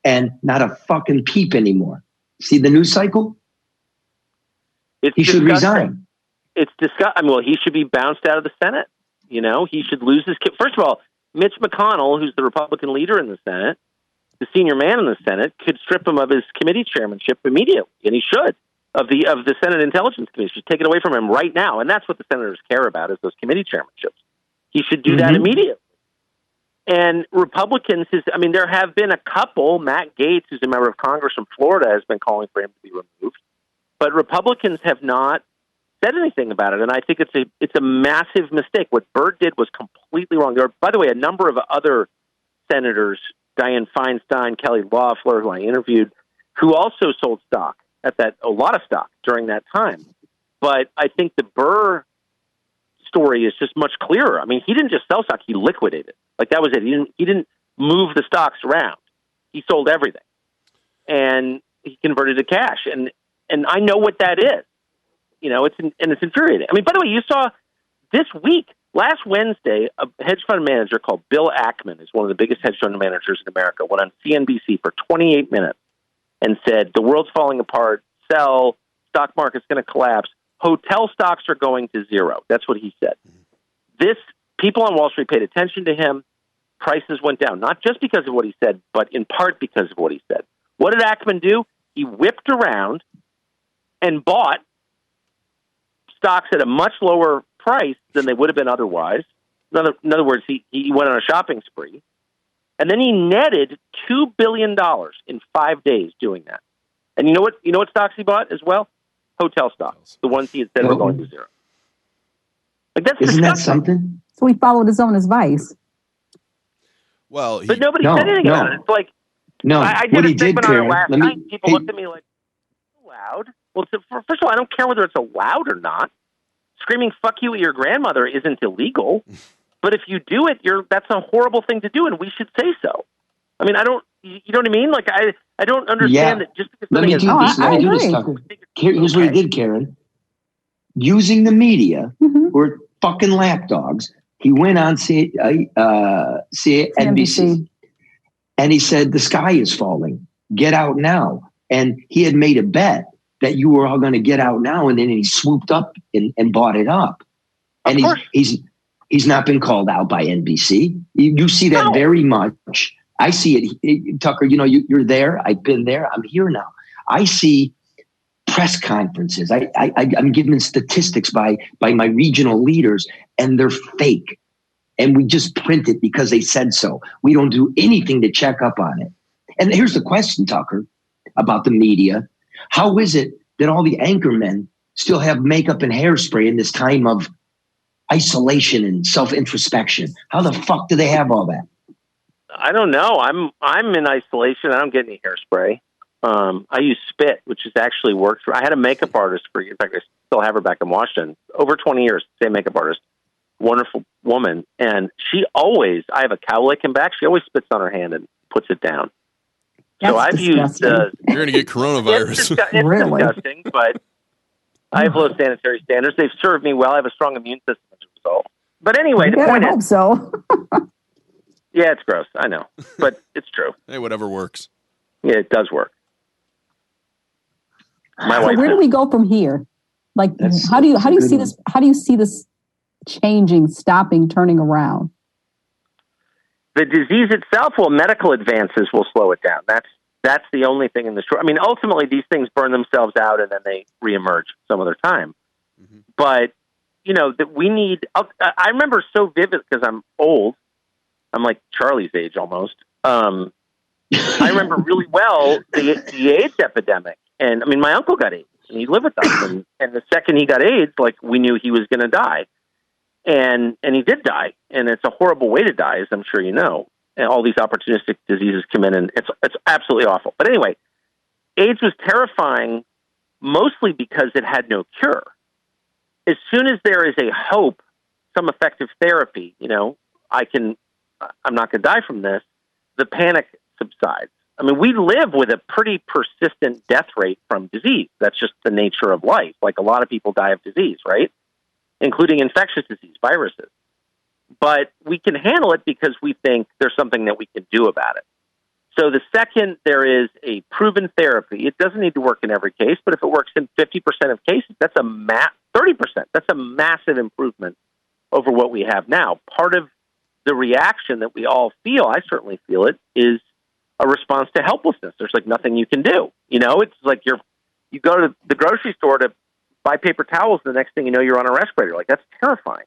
Speaker 3: And not a fucking peep anymore. See the news cycle? He should resign.
Speaker 6: It's disgusting. I mean, well, he should be bounced out of the Senate. You know, he should lose his. First of all, Mitch McConnell, who's the Republican leader in the Senate, the senior man in the Senate, could strip him of his committee chairmanship immediately, and he should. Of the Senate Intelligence Committee, should take it away from him right now, and that's what the senators care about, is those committee chairmanships. He should do that immediately. And Republicans, there have been a couple. Matt Gaetz, who's a member of Congress from Florida, has been calling for him to be removed, but Republicans have not said anything about it, and I think it's a massive mistake. What Byrd did was completely wrong. There are, by the way, a number of other senators, Dianne Feinstein, Kelly Loeffler, who I interviewed, who also sold stock a lot of stock during that time. But I think the Burr story is just much clearer. I mean, he didn't just sell stock; he liquidated. Like, that was it. He didn't move the stocks around. He sold everything, and he converted to cash. And I know what that is. You know, it's infuriating. I mean, by the way, you saw this week, last Wednesday, a hedge fund manager called Bill Ackman, is one of the biggest hedge fund managers in America, went on CNBC for 28 minutes and said, the world's falling apart, sell, stock market's going to collapse, hotel stocks are going to zero. That's what he said. People on Wall Street paid attention to him. Prices went down, not just because of what he said, but in part because of what he said. What did Ackman do? He whipped around and bought stocks at a much lower price than they would have been otherwise. In other words, he went on a shopping spree. And then he netted $2 billion in 5 days doing that. And you know what stocks he bought as well? Hotel stocks, the ones he had said were going to zero. Like, that's
Speaker 3: Isn't
Speaker 6: disgusting.
Speaker 3: that something?
Speaker 4: So he followed his own advice.
Speaker 5: Well,
Speaker 6: but nobody said anything about it. It's like, I did a segment on it last night. People looked at me like, loud. Well, first of all, I don't care whether it's allowed or not. Screaming "fuck you" at your grandmother isn't illegal, but if you do it, that's a horrible thing to do, and we should say so. I mean, you know what I mean? Like, I don't understand that just because
Speaker 3: Let me do this, Tucker. Here's what he did, Karen. Using the media, or fucking lapdogs, he went on CNBC, and he said, the sky is falling. Get out now. And he had made a bet that you were all going to get out now, and then he swooped up and bought it up. And he's not been called out by NBC. You see that very much. I see it, Tucker. You know, you're there. I've been there. I'm here now. I see press conferences. I'm given statistics by my regional leaders, and they're fake. And we just print it because they said so. We don't do anything to check up on it. And here's the question, Tucker, about the media. How is it that all the anchormen still have makeup and hairspray in this time of isolation and self-introspection? How the fuck do they have all that?
Speaker 6: I don't know. I'm in isolation. I don't get any hairspray. I use Spit, which has actually worked. I had a makeup artist in fact, I still have her back in Washington. Over 20 years, same makeup artist. Wonderful woman. And I have a cowlick in back. She always spits on her hand and puts it down.
Speaker 4: That's
Speaker 6: so I've
Speaker 4: disgusting.
Speaker 6: used...
Speaker 5: You're going to get coronavirus.
Speaker 6: It's
Speaker 4: Really?
Speaker 6: disgusting, but I have low sanitary standards. They've served me well. I have a strong immune system as a result. But anyway, the point
Speaker 4: I hope
Speaker 6: is...
Speaker 4: so.
Speaker 6: Yeah, it's gross. I know. But it's true.
Speaker 5: Hey, whatever works.
Speaker 6: Yeah, it does work. My
Speaker 4: So
Speaker 6: wife
Speaker 4: where do we go from here? Like, how do you see this? How do you see this changing, stopping, turning around?
Speaker 6: The disease itself, medical advances will slow it down. That's the only thing in the short. I mean, ultimately, these things burn themselves out and then they reemerge some other time. Mm-hmm. But that we need. I remember so vivid because I'm old. I'm like Charlie's age almost. I remember really well the AIDS epidemic, and I mean, my uncle got AIDS, and he lived with us. And the second he got AIDS, like, we knew he was going to die. And he did die. And it's a horrible way to die, as I'm sure you know. And all these opportunistic diseases come in, and it's absolutely awful. But anyway, AIDS was terrifying mostly because it had no cure. As soon as there is a hope, some effective therapy, I'm not going to die from this, the panic subsides. I mean, we live with a pretty persistent death rate from disease. That's just the nature of life. Like, a lot of people die of disease, right? Including infectious disease, viruses. But we can handle it because we think there's something that we can do about it. So the second there is a proven therapy, it doesn't need to work in every case, but if it works in 50% of cases, that's 30%. That's a massive improvement over what we have now. Part of the reaction that we all feel, I certainly feel it, is a response to helplessness. There's like nothing you can do. It's like you go to the grocery store to buy paper towels, and the next thing you know, you're on a respirator. Like, that's terrifying.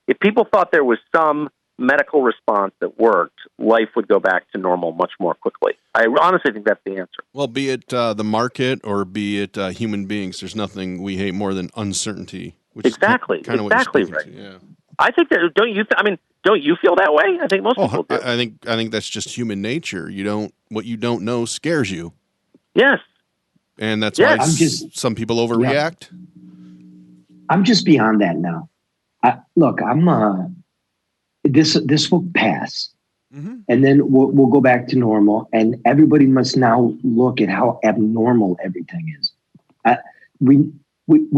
Speaker 6: If people thought there was some medical response that worked, life would go back to normal much more quickly. I honestly think that's the answer.
Speaker 5: Well, be it the market or be it human beings, there's nothing we hate more than uncertainty. Which
Speaker 6: exactly.
Speaker 5: Is kind of
Speaker 6: exactly
Speaker 5: what
Speaker 6: right.
Speaker 5: To, yeah.
Speaker 6: I think that. Don't you feel that way? I think most people do.
Speaker 5: I think that's just human nature. What you don't know scares you.
Speaker 6: Yes.
Speaker 5: And that's why some people overreact.
Speaker 3: Yeah. I'm just beyond that now. This will pass, and then we'll go back to normal. And everybody must now look at how abnormal everything is. We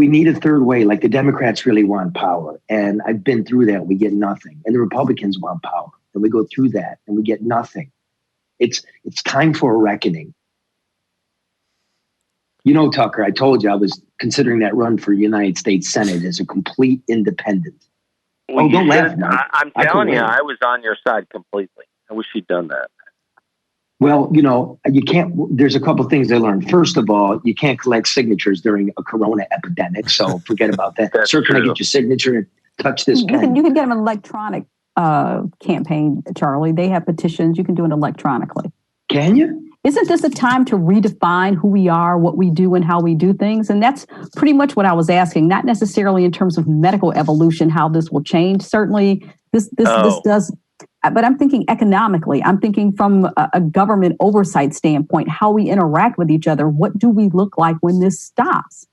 Speaker 3: need a third way. Like, the Democrats really want power, and I've been through that. We get nothing, and the Republicans want power, and we go through that, and we get nothing. It's time for a reckoning. Tucker, I told you I was considering that run for United States Senate as a complete independent.
Speaker 6: Well,
Speaker 3: don't laugh.
Speaker 6: I'm telling you, I was on your side completely. I wish you'd done that.
Speaker 3: Well, you can't. There's a couple of things I learned. First of all, you can't collect signatures during a corona epidemic, so forget about that. Sir, can I get your signature and touch this pen?
Speaker 4: You can get them an electronic campaign, Charlie. They have petitions. You can do it electronically.
Speaker 3: Can you?
Speaker 4: Isn't this a time to redefine who we are, what we do, and how we do things? And that's pretty much what I was asking, not necessarily in terms of medical evolution, how this will change. Certainly, this does, but I'm thinking economically. I'm thinking from a government oversight standpoint, how we interact with each other. What do we look like when this stops?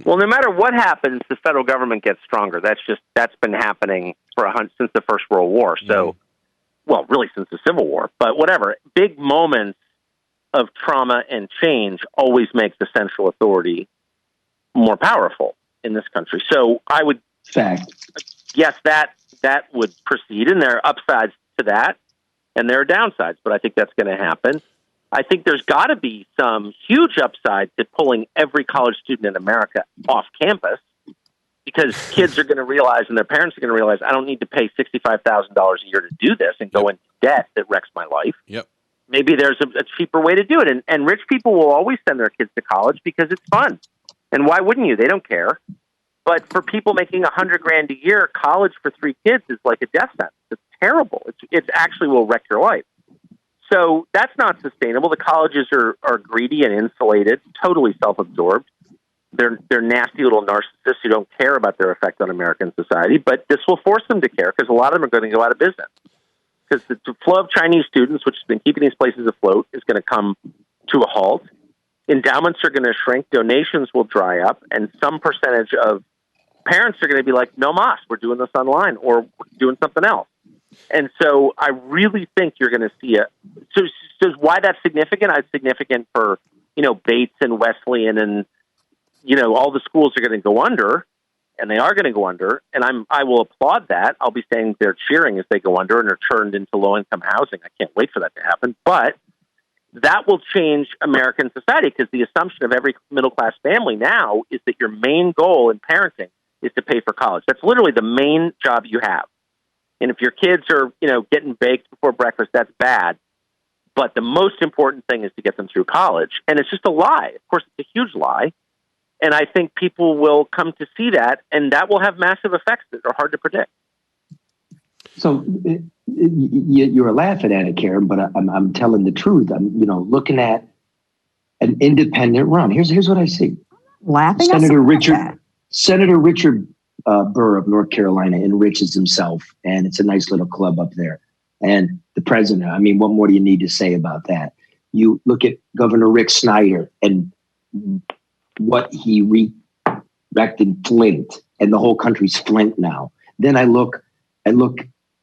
Speaker 6: Well, no matter what happens, the federal government gets stronger. That's been happening since the First World War. So, well, really since the Civil War, but whatever. Big moments of trauma and change always makes the central authority more powerful in this country. So I would yes, that would proceed, and there are upsides to that, and there are downsides, but I think that's going to happen. I think there's got to be some huge upside to pulling every college student in America off campus, because kids are going to realize, and their parents are going to realize, I don't need to pay $65,000 a year to do this and go into debt that wrecks my life.
Speaker 5: Yep.
Speaker 6: Maybe there's a cheaper way to do it. And rich people will always send their kids to college because it's fun. And why wouldn't you? They don't care. But for people making $100,000 a year, college for 3 kids is like a death sentence. It's terrible. It actually will wreck your life. So that's not sustainable. The colleges are greedy and insulated, totally self-absorbed. They're nasty little narcissists who don't care about their effect on American society. But this will force them to care, because a lot of them are going to go out of business. Because the flow of Chinese students, which has been keeping these places afloat, is going to come to a halt. Endowments are going to shrink. Donations will dry up. And some percentage of parents are going to be like, no mas, we're doing this online, or we're doing something else. And so I really think you're going to see so why that's significant? It's significant for, Bates and Wesleyan and, all the schools are going to go under. And they are going to go under, and I will applaud that. I'll be saying they're cheering as they go under and are turned into low-income housing. I can't wait for that to happen. But that will change American society, because the assumption of every middle-class family now is that your main goal in parenting is to pay for college. That's literally the main job you have. And if your kids are, getting baked before breakfast, that's bad. But the most important thing is to get them through college. And it's just a lie. Of course, it's a huge lie. And I think people will come to see that, and that will have massive effects that are hard to predict.
Speaker 3: So you're laughing at it, Karen, but I'm telling the truth. I'm, looking at an independent run. Here's what I see.
Speaker 4: laughing.
Speaker 3: Senator Richard Burr of North Carolina enriches himself, and it's a nice little club up there. And the president, I mean, what more do you need to say about that? You look at Governor Rick Snyder and what he erected Flint, and the whole country's Flint now. Then I look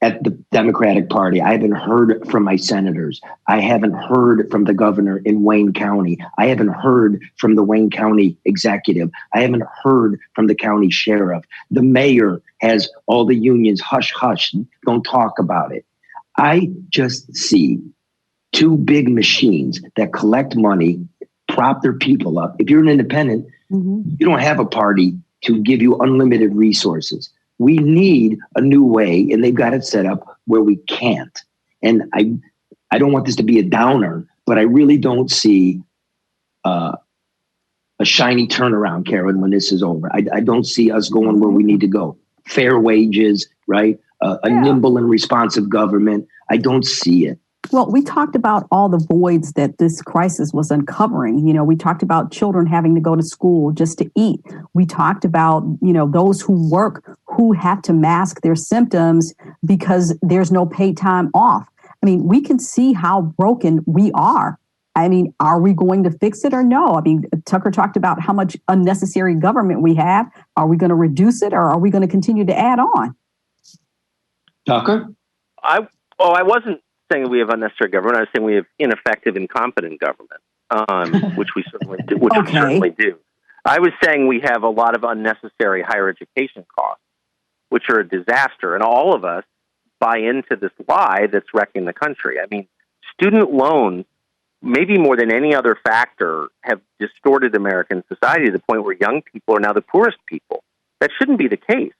Speaker 3: at the Democratic Party. I haven't heard from my senators. I haven't heard from the governor in Wayne County. I haven't heard from the Wayne County executive. I haven't heard from the county sheriff. The mayor has all the unions, hush, hush, don't talk about it. I just see two big machines that collect money, prop their people up. If you're an independent, you don't have a party to give you unlimited resources. We need a new way, and they've got it set up where we can't. And I don't want this to be a downer, but I really don't see a shiny turnaround, Karen, when this is over. I don't see us going where we need to go. Fair wages, right? A nimble and responsive government. I don't see it.
Speaker 4: Well, we talked about all the voids that this crisis was uncovering. You know, we talked about children having to go to school just to eat. We talked about, those who work who have to mask their symptoms because there's no paid time off. I mean, we can see how broken we are. I mean, are we going to fix it or no? I mean, Tucker talked about how much unnecessary government we have. Are we going to reduce it, or are we going to continue to add on?
Speaker 3: Tucker?
Speaker 6: I wasn't saying we have unnecessary government. I was saying we have ineffective, incompetent government, which we certainly do. We certainly do. I was saying we have a lot of unnecessary higher education costs, which are a disaster, and all of us buy into this lie that's wrecking the country. I mean, student loans, maybe more than any other factor, have distorted American society to the point where young people are now the poorest people. That shouldn't be the case.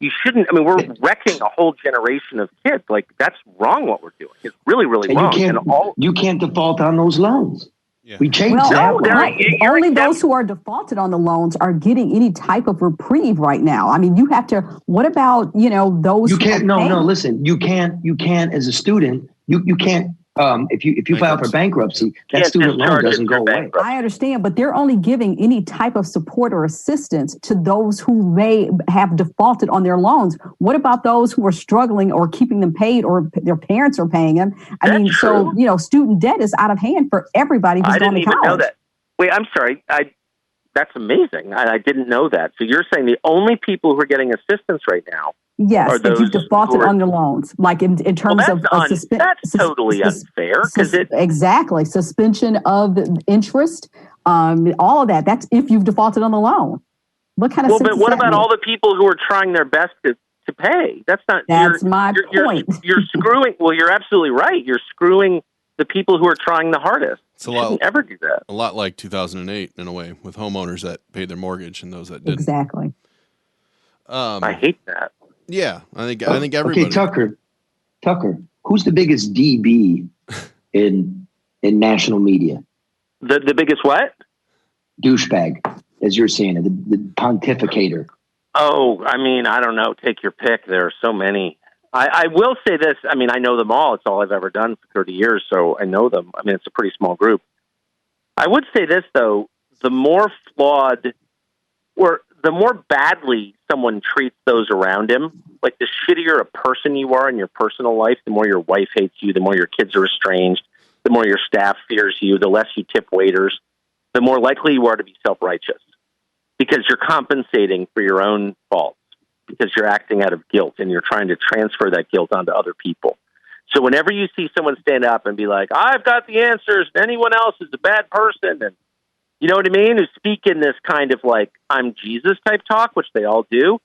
Speaker 6: You shouldn't. I mean, we're wrecking a whole generation of kids. Like, that's wrong what we're doing. It's really, really wrong.
Speaker 3: You can't default on those loans.
Speaker 5: Yeah.
Speaker 3: We changed that.
Speaker 4: Only those who are defaulted on the loans are getting any type of reprieve right now. I mean, you have to. What about those?
Speaker 3: You can't. No. Listen, you can't as a student. You can't. If you file for bankruptcy, that student loan doesn't go away.
Speaker 4: I understand, but they're only giving any type of support or assistance to those who may have defaulted on their loans. What about those who are struggling or keeping them paid, or their parents are paying them? So student debt is out of hand for everybody who's going to college. I didn't even know that.
Speaker 6: Wait, I'm sorry. That's amazing. I didn't know that. So you're saying the only people who are getting assistance right now?
Speaker 4: Yes, if you've defaulted on your loans, like in terms of
Speaker 6: that's totally unfair.
Speaker 4: Exactly, suspension of the interest, all of that. That's if you've defaulted on the loan. What kind of?
Speaker 6: Well, but what about all the people who are trying their best to pay? That's not.
Speaker 4: That's my point.
Speaker 6: You're screwing. Well, you're absolutely right. You're screwing the people who are trying the hardest.
Speaker 5: It's a lot.
Speaker 6: Ever do that?
Speaker 5: A lot like 2008 in a way, with homeowners that paid their mortgage and those that didn't.
Speaker 4: Exactly.
Speaker 6: I hate that.
Speaker 5: Yeah, I think everybody.
Speaker 3: Okay, Tucker, who's the biggest DB in national media?
Speaker 6: The biggest what?
Speaker 3: Douchebag, as you're saying it, the pontificator.
Speaker 6: Oh, I mean, I don't know. Take your pick. There are so many. I will say this. I mean, I know them all. It's all I've ever done for 30 years, so I know them. I mean, it's a pretty small group. I would say this, though. The more flawed, or the more badly someone treats those around him, like the shittier a person you are in your personal life, the more your wife hates you, the more your kids are estranged, the more your staff fears you, the less you tip waiters, the more likely you are to be self-righteous because you're compensating for your own faults, because you're acting out of guilt and you're trying to transfer that guilt onto other people. So whenever you see someone stand up and be like, I've got the answers and anyone else is a bad person, and you know what I mean? Who speak in this kind of like, I'm Jesus type talk, which they all do.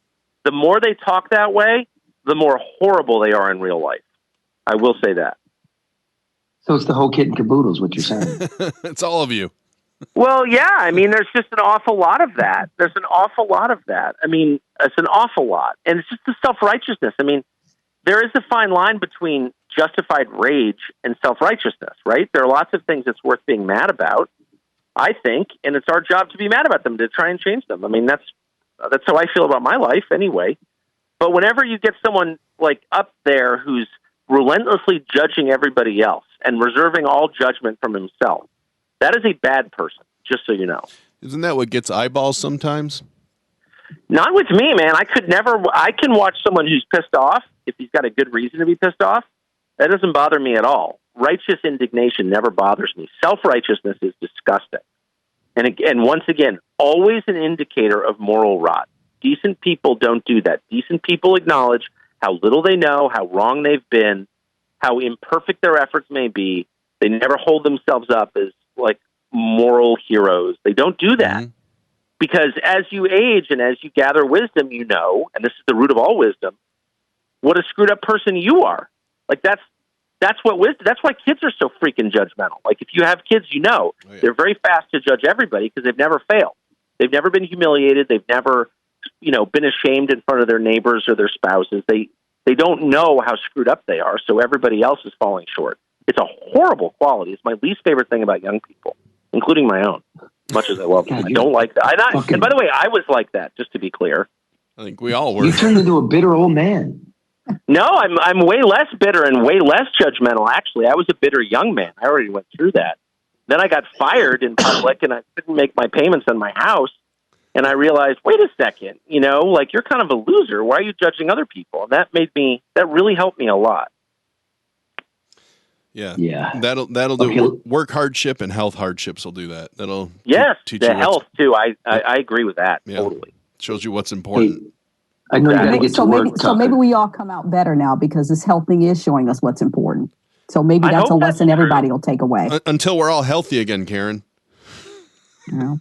Speaker 6: The more they talk that way, the more horrible they are in real life. I will say that.
Speaker 3: So it's the whole kit and caboodle is what you're saying.
Speaker 5: It's all of you.
Speaker 6: Well, yeah. I mean, there's just an awful lot of that. I mean, it's an awful lot. And it's just the self-righteousness. I mean, there is a fine line between justified rage and self-righteousness, right? There are lots of things that's worth being mad about, I think, and it's our job to be mad about them, to try and change them. I mean, that's how I feel about my life anyway. But whenever you get someone like up there who's relentlessly judging everybody else and reserving all judgment from himself, that is a bad person, just so you know.
Speaker 5: Isn't that what gets eyeballs sometimes?
Speaker 6: Not with me, man. I can watch someone who's pissed off if he's got a good reason to be pissed off. That doesn't bother me at all. Righteous indignation never bothers me. Self-righteousness is disgusting. And once again, always an indicator of moral rot. Decent people don't do that. Decent people acknowledge how little they know, how wrong they've been, how imperfect their efforts may be. They never hold themselves up as like moral heroes. They don't do that. Mm-hmm. Because as you age and as you gather wisdom, you know, and this is the root of all wisdom, what a screwed up person you are. Like that's what wisdom. That's why kids are so freaking judgmental. Like if you have kids, you know, they're very fast to judge everybody because they've never failed. They've never been humiliated. They've never, been ashamed in front of their neighbors or their spouses. They don't know how screwed up they are. So everybody else is falling short. It's a horrible quality. It's my least favorite thing about young people, including my own. Much as I love them, I don't like that. And by the way, I was like that. Just to be clear,
Speaker 5: I think we all were.
Speaker 3: You turned into a bitter old man.
Speaker 6: No, I'm way less bitter and way less judgmental. Actually, I was a bitter young man. I already went through that. Then I got fired in public, and I couldn't make my payments on my house. And I realized, wait a second, you're kind of a loser. Why are you judging other people? And that really helped me a lot.
Speaker 5: Yeah. That'll do. Okay. Work hardship and health hardships will do that. That'll teach
Speaker 6: the
Speaker 5: you
Speaker 6: health too. I agree with that. Yeah. Totally.
Speaker 5: Shows you what's important.
Speaker 3: Hey, I know you got to get to work.
Speaker 4: So maybe we all come out better now because this health thing is showing us what's important. So maybe that's a lesson everybody will take away.
Speaker 5: Until we're all healthy again, Karen.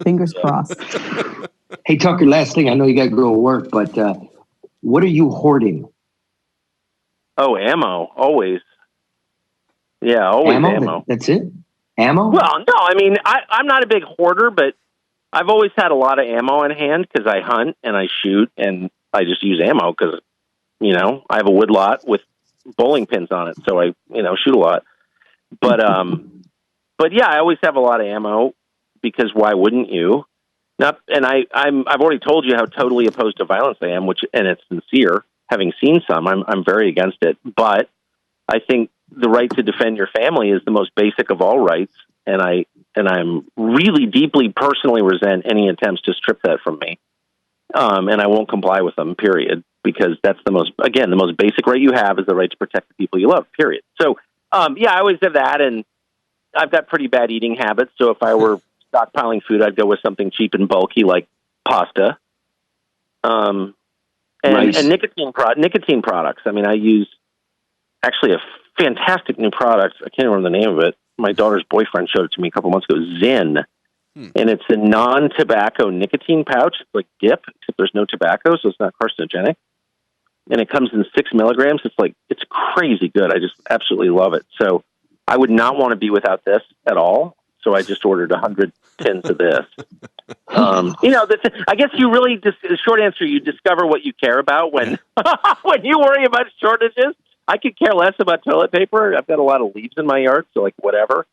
Speaker 4: Fingers crossed.
Speaker 3: Hey, Tucker, last thing. I know you got to go to work, but what are you hoarding?
Speaker 6: Oh, ammo. Always. Yeah, always ammo.
Speaker 3: That's it? Ammo?
Speaker 6: Well, no, I'm not a big hoarder, but I've always had a lot of ammo in hand because I hunt and I shoot and I just use ammo because, I have a wood lot with bowling pins on it. So I, shoot a lot. But yeah, I always have a lot of ammo because why wouldn't you? I've already told you how totally opposed to violence I am, and it's sincere. Having seen some, I'm very against it, but I think the right to defend your family is the most basic of all rights, and I'm really deeply personally resent any attempts to strip that from me, and I won't comply with them. Period, because that's the most basic right you have is the right to protect the people you love. Period. So, I always have that, and I've got pretty bad eating habits. So if I were stockpiling food, I'd go with something cheap and bulky like pasta, and nicotine products. I use actually a fantastic new product. I can't remember the name of it. My daughter's boyfriend showed it to me a couple months ago. Zen. And it's a non-tobacco nicotine pouch. It's like dip, except there's no tobacco, so it's not carcinogenic. And it comes in 6 milligrams. It's crazy good. I just absolutely love it. So I would not want to be without this at all. So I just ordered 100 tins of this. I guess you really the short answer, you discover what you care about when when you worry about shortages. I could care less about toilet paper. I've got a lot of leaves in my yard, so whatever.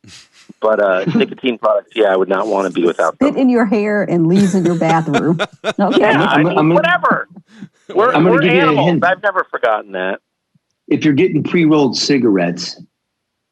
Speaker 6: But nicotine products, I would not want to be without them.
Speaker 4: Spit in your hair and leaves in your bathroom. Okay.
Speaker 6: Yeah, whatever. We're animals. I've never forgotten that.
Speaker 3: If you're getting pre-rolled cigarettes,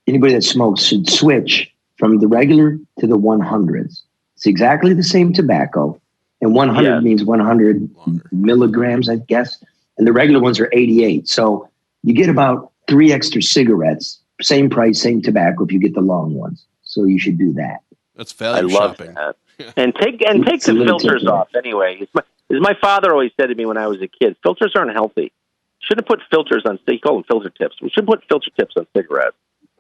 Speaker 3: anybody that smokes should switch from the regular to the 100s. It's exactly the same tobacco, and 100 means 100 milligrams, I guess, and the regular ones are 88. So you get about 3 extra cigarettes, same price, same tobacco if you get the long ones. So you should do that.
Speaker 5: That's value shopping.
Speaker 6: That. And take the filters off anyway. As my father always said to me when I was a kid, filters aren't healthy. Shouldn't put filters on. He called them filter tips. We should put filter tips on cigarettes.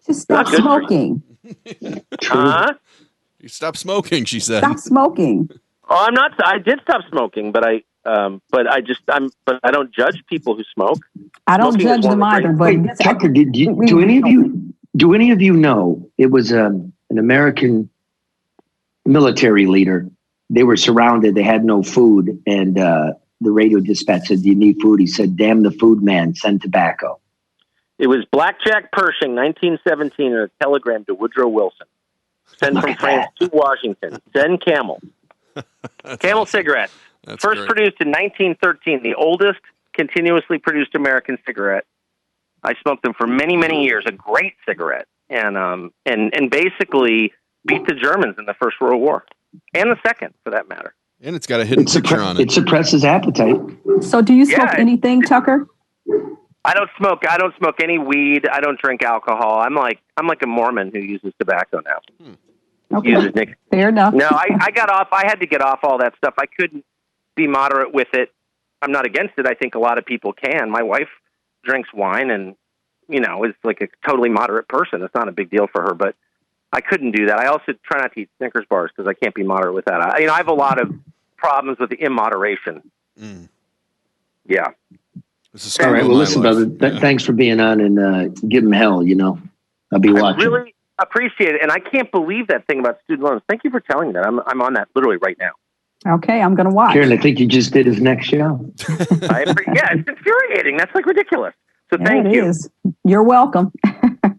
Speaker 4: Just stop smoking.
Speaker 5: You stop smoking, she said.
Speaker 4: Stop smoking.
Speaker 6: Oh, I'm not. I did stop smoking, but I don't judge people who smoke.
Speaker 4: I don't judge them either. But
Speaker 3: wait, Tucker, do any of you know it was an American military leader? They were surrounded. They had no food, and the radio dispatch said, "Do you need food?" He said, "Damn the food man, send tobacco."
Speaker 6: It was Blackjack Pershing, 1917, in a telegram to Woodrow Wilson. Send from France to Washington. Send Camel. Camel cigarettes. First produced in 1913, the oldest continuously produced American cigarette. I smoked them for many, many years. A great cigarette, and basically beat the Germans in the First World War. and the second, for that matter.
Speaker 5: And it's got a hidden picture on it.
Speaker 3: It suppresses appetite.
Speaker 4: So do you smoke anything, Tucker?
Speaker 6: I don't smoke. I don't smoke any weed. I don't drink alcohol. I'm like a Mormon who uses tobacco now.
Speaker 4: Okay, fair enough.
Speaker 6: No, I got off. I had to get off all that stuff. I couldn't be moderate with it. I'm not against it. I think a lot of people can. My wife drinks wine and, is like a totally moderate person. It's not a big deal for her, but I couldn't do that. I also try not to eat Snickers bars because I can't be moderate with that. I have a lot of problems with the immoderation. Yeah.
Speaker 3: All right. Well, listen, brother. Thanks for being on and give them hell. I'll be watching.
Speaker 6: I really appreciate it, and I can't believe that thing about student loans. Thank you for telling me that. I'm on that literally right now.
Speaker 4: Okay, I'm going to watch.
Speaker 3: Karen, I think you just did his next show.
Speaker 6: Yeah, it's infuriating. That's like ridiculous. So thank you.
Speaker 4: Is. You're welcome.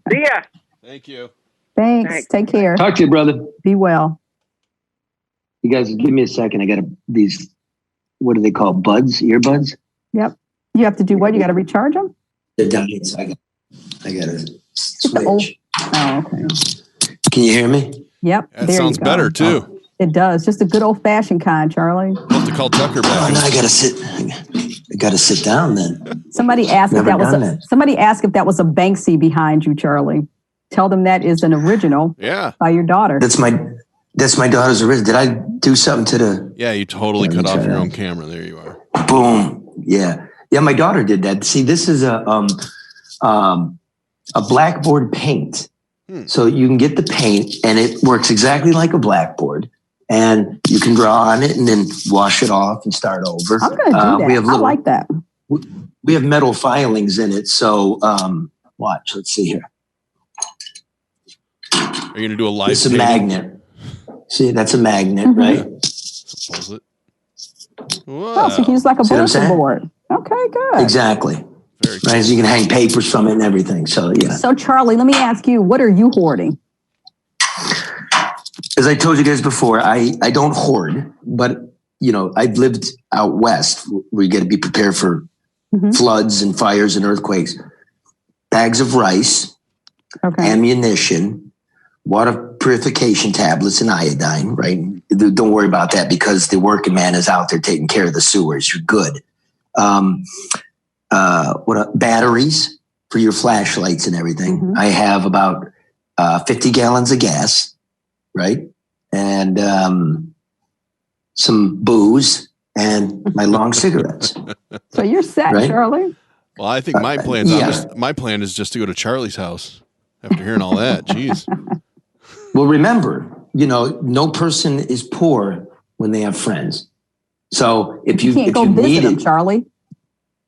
Speaker 6: See ya.
Speaker 5: Thank you.
Speaker 4: Thanks. Take care.
Speaker 3: Talk to you, brother.
Speaker 4: Be well.
Speaker 3: You guys, give me a second. I got these, what do they call buds? Earbuds?
Speaker 4: Yep. You have to do what? You got to recharge them?
Speaker 3: They're down here, so I got to switch.
Speaker 4: Oh, okay.
Speaker 3: Can you hear me?
Speaker 4: Yep.
Speaker 5: That sounds better, too.
Speaker 4: Oh, it does. Just a good old-fashioned kind, Charlie.
Speaker 5: We'll have to call Tucker back.
Speaker 3: Oh, no, I got to sit down then.
Speaker 4: Somebody asked if that was a Banksy behind you, Charlie. Tell them that is an original by your daughter.
Speaker 3: That's my daughter's original. Did I do something to the...
Speaker 5: Yeah, you totally cut off your own camera. There you are.
Speaker 3: Boom. Yeah. Yeah, my daughter did that. See, this is a blackboard paint. So you can get the paint and it works exactly like a blackboard. And you can draw on it and then wash it off and start over.
Speaker 4: I'm going to do that. I like that.
Speaker 3: We have metal filings in it. So watch. Let's see here.
Speaker 5: Are you going to do a live
Speaker 3: It's a magnet. See, that's a magnet, right?
Speaker 5: Suppose it.
Speaker 4: Oh, so you can use like a bulletin board. Okay, good.
Speaker 3: Exactly.
Speaker 5: Very cool.
Speaker 3: Right, so you can hang papers from it and everything. So, yeah.
Speaker 4: So, Charlie, let me ask you, what are you hoarding?
Speaker 3: As I told you guys before, I don't hoard, but, I've lived out west where you got to be prepared for floods and fires and earthquakes. Bags of rice, ammunition, water purification tablets, and iodine, right? Don't worry about that because the working man is out there taking care of the sewers. You're good. Batteries for your flashlights and everything. I have about 50 gallons of gas, right? And some booze and my long cigarettes.
Speaker 4: So you're set, right? Charlie.
Speaker 5: Well, I think my plan is just to go to Charlie's house after hearing all that. Jeez.
Speaker 3: Well, remember, no person is poor when they have friends. So if you
Speaker 4: can't go visit them, Charlie.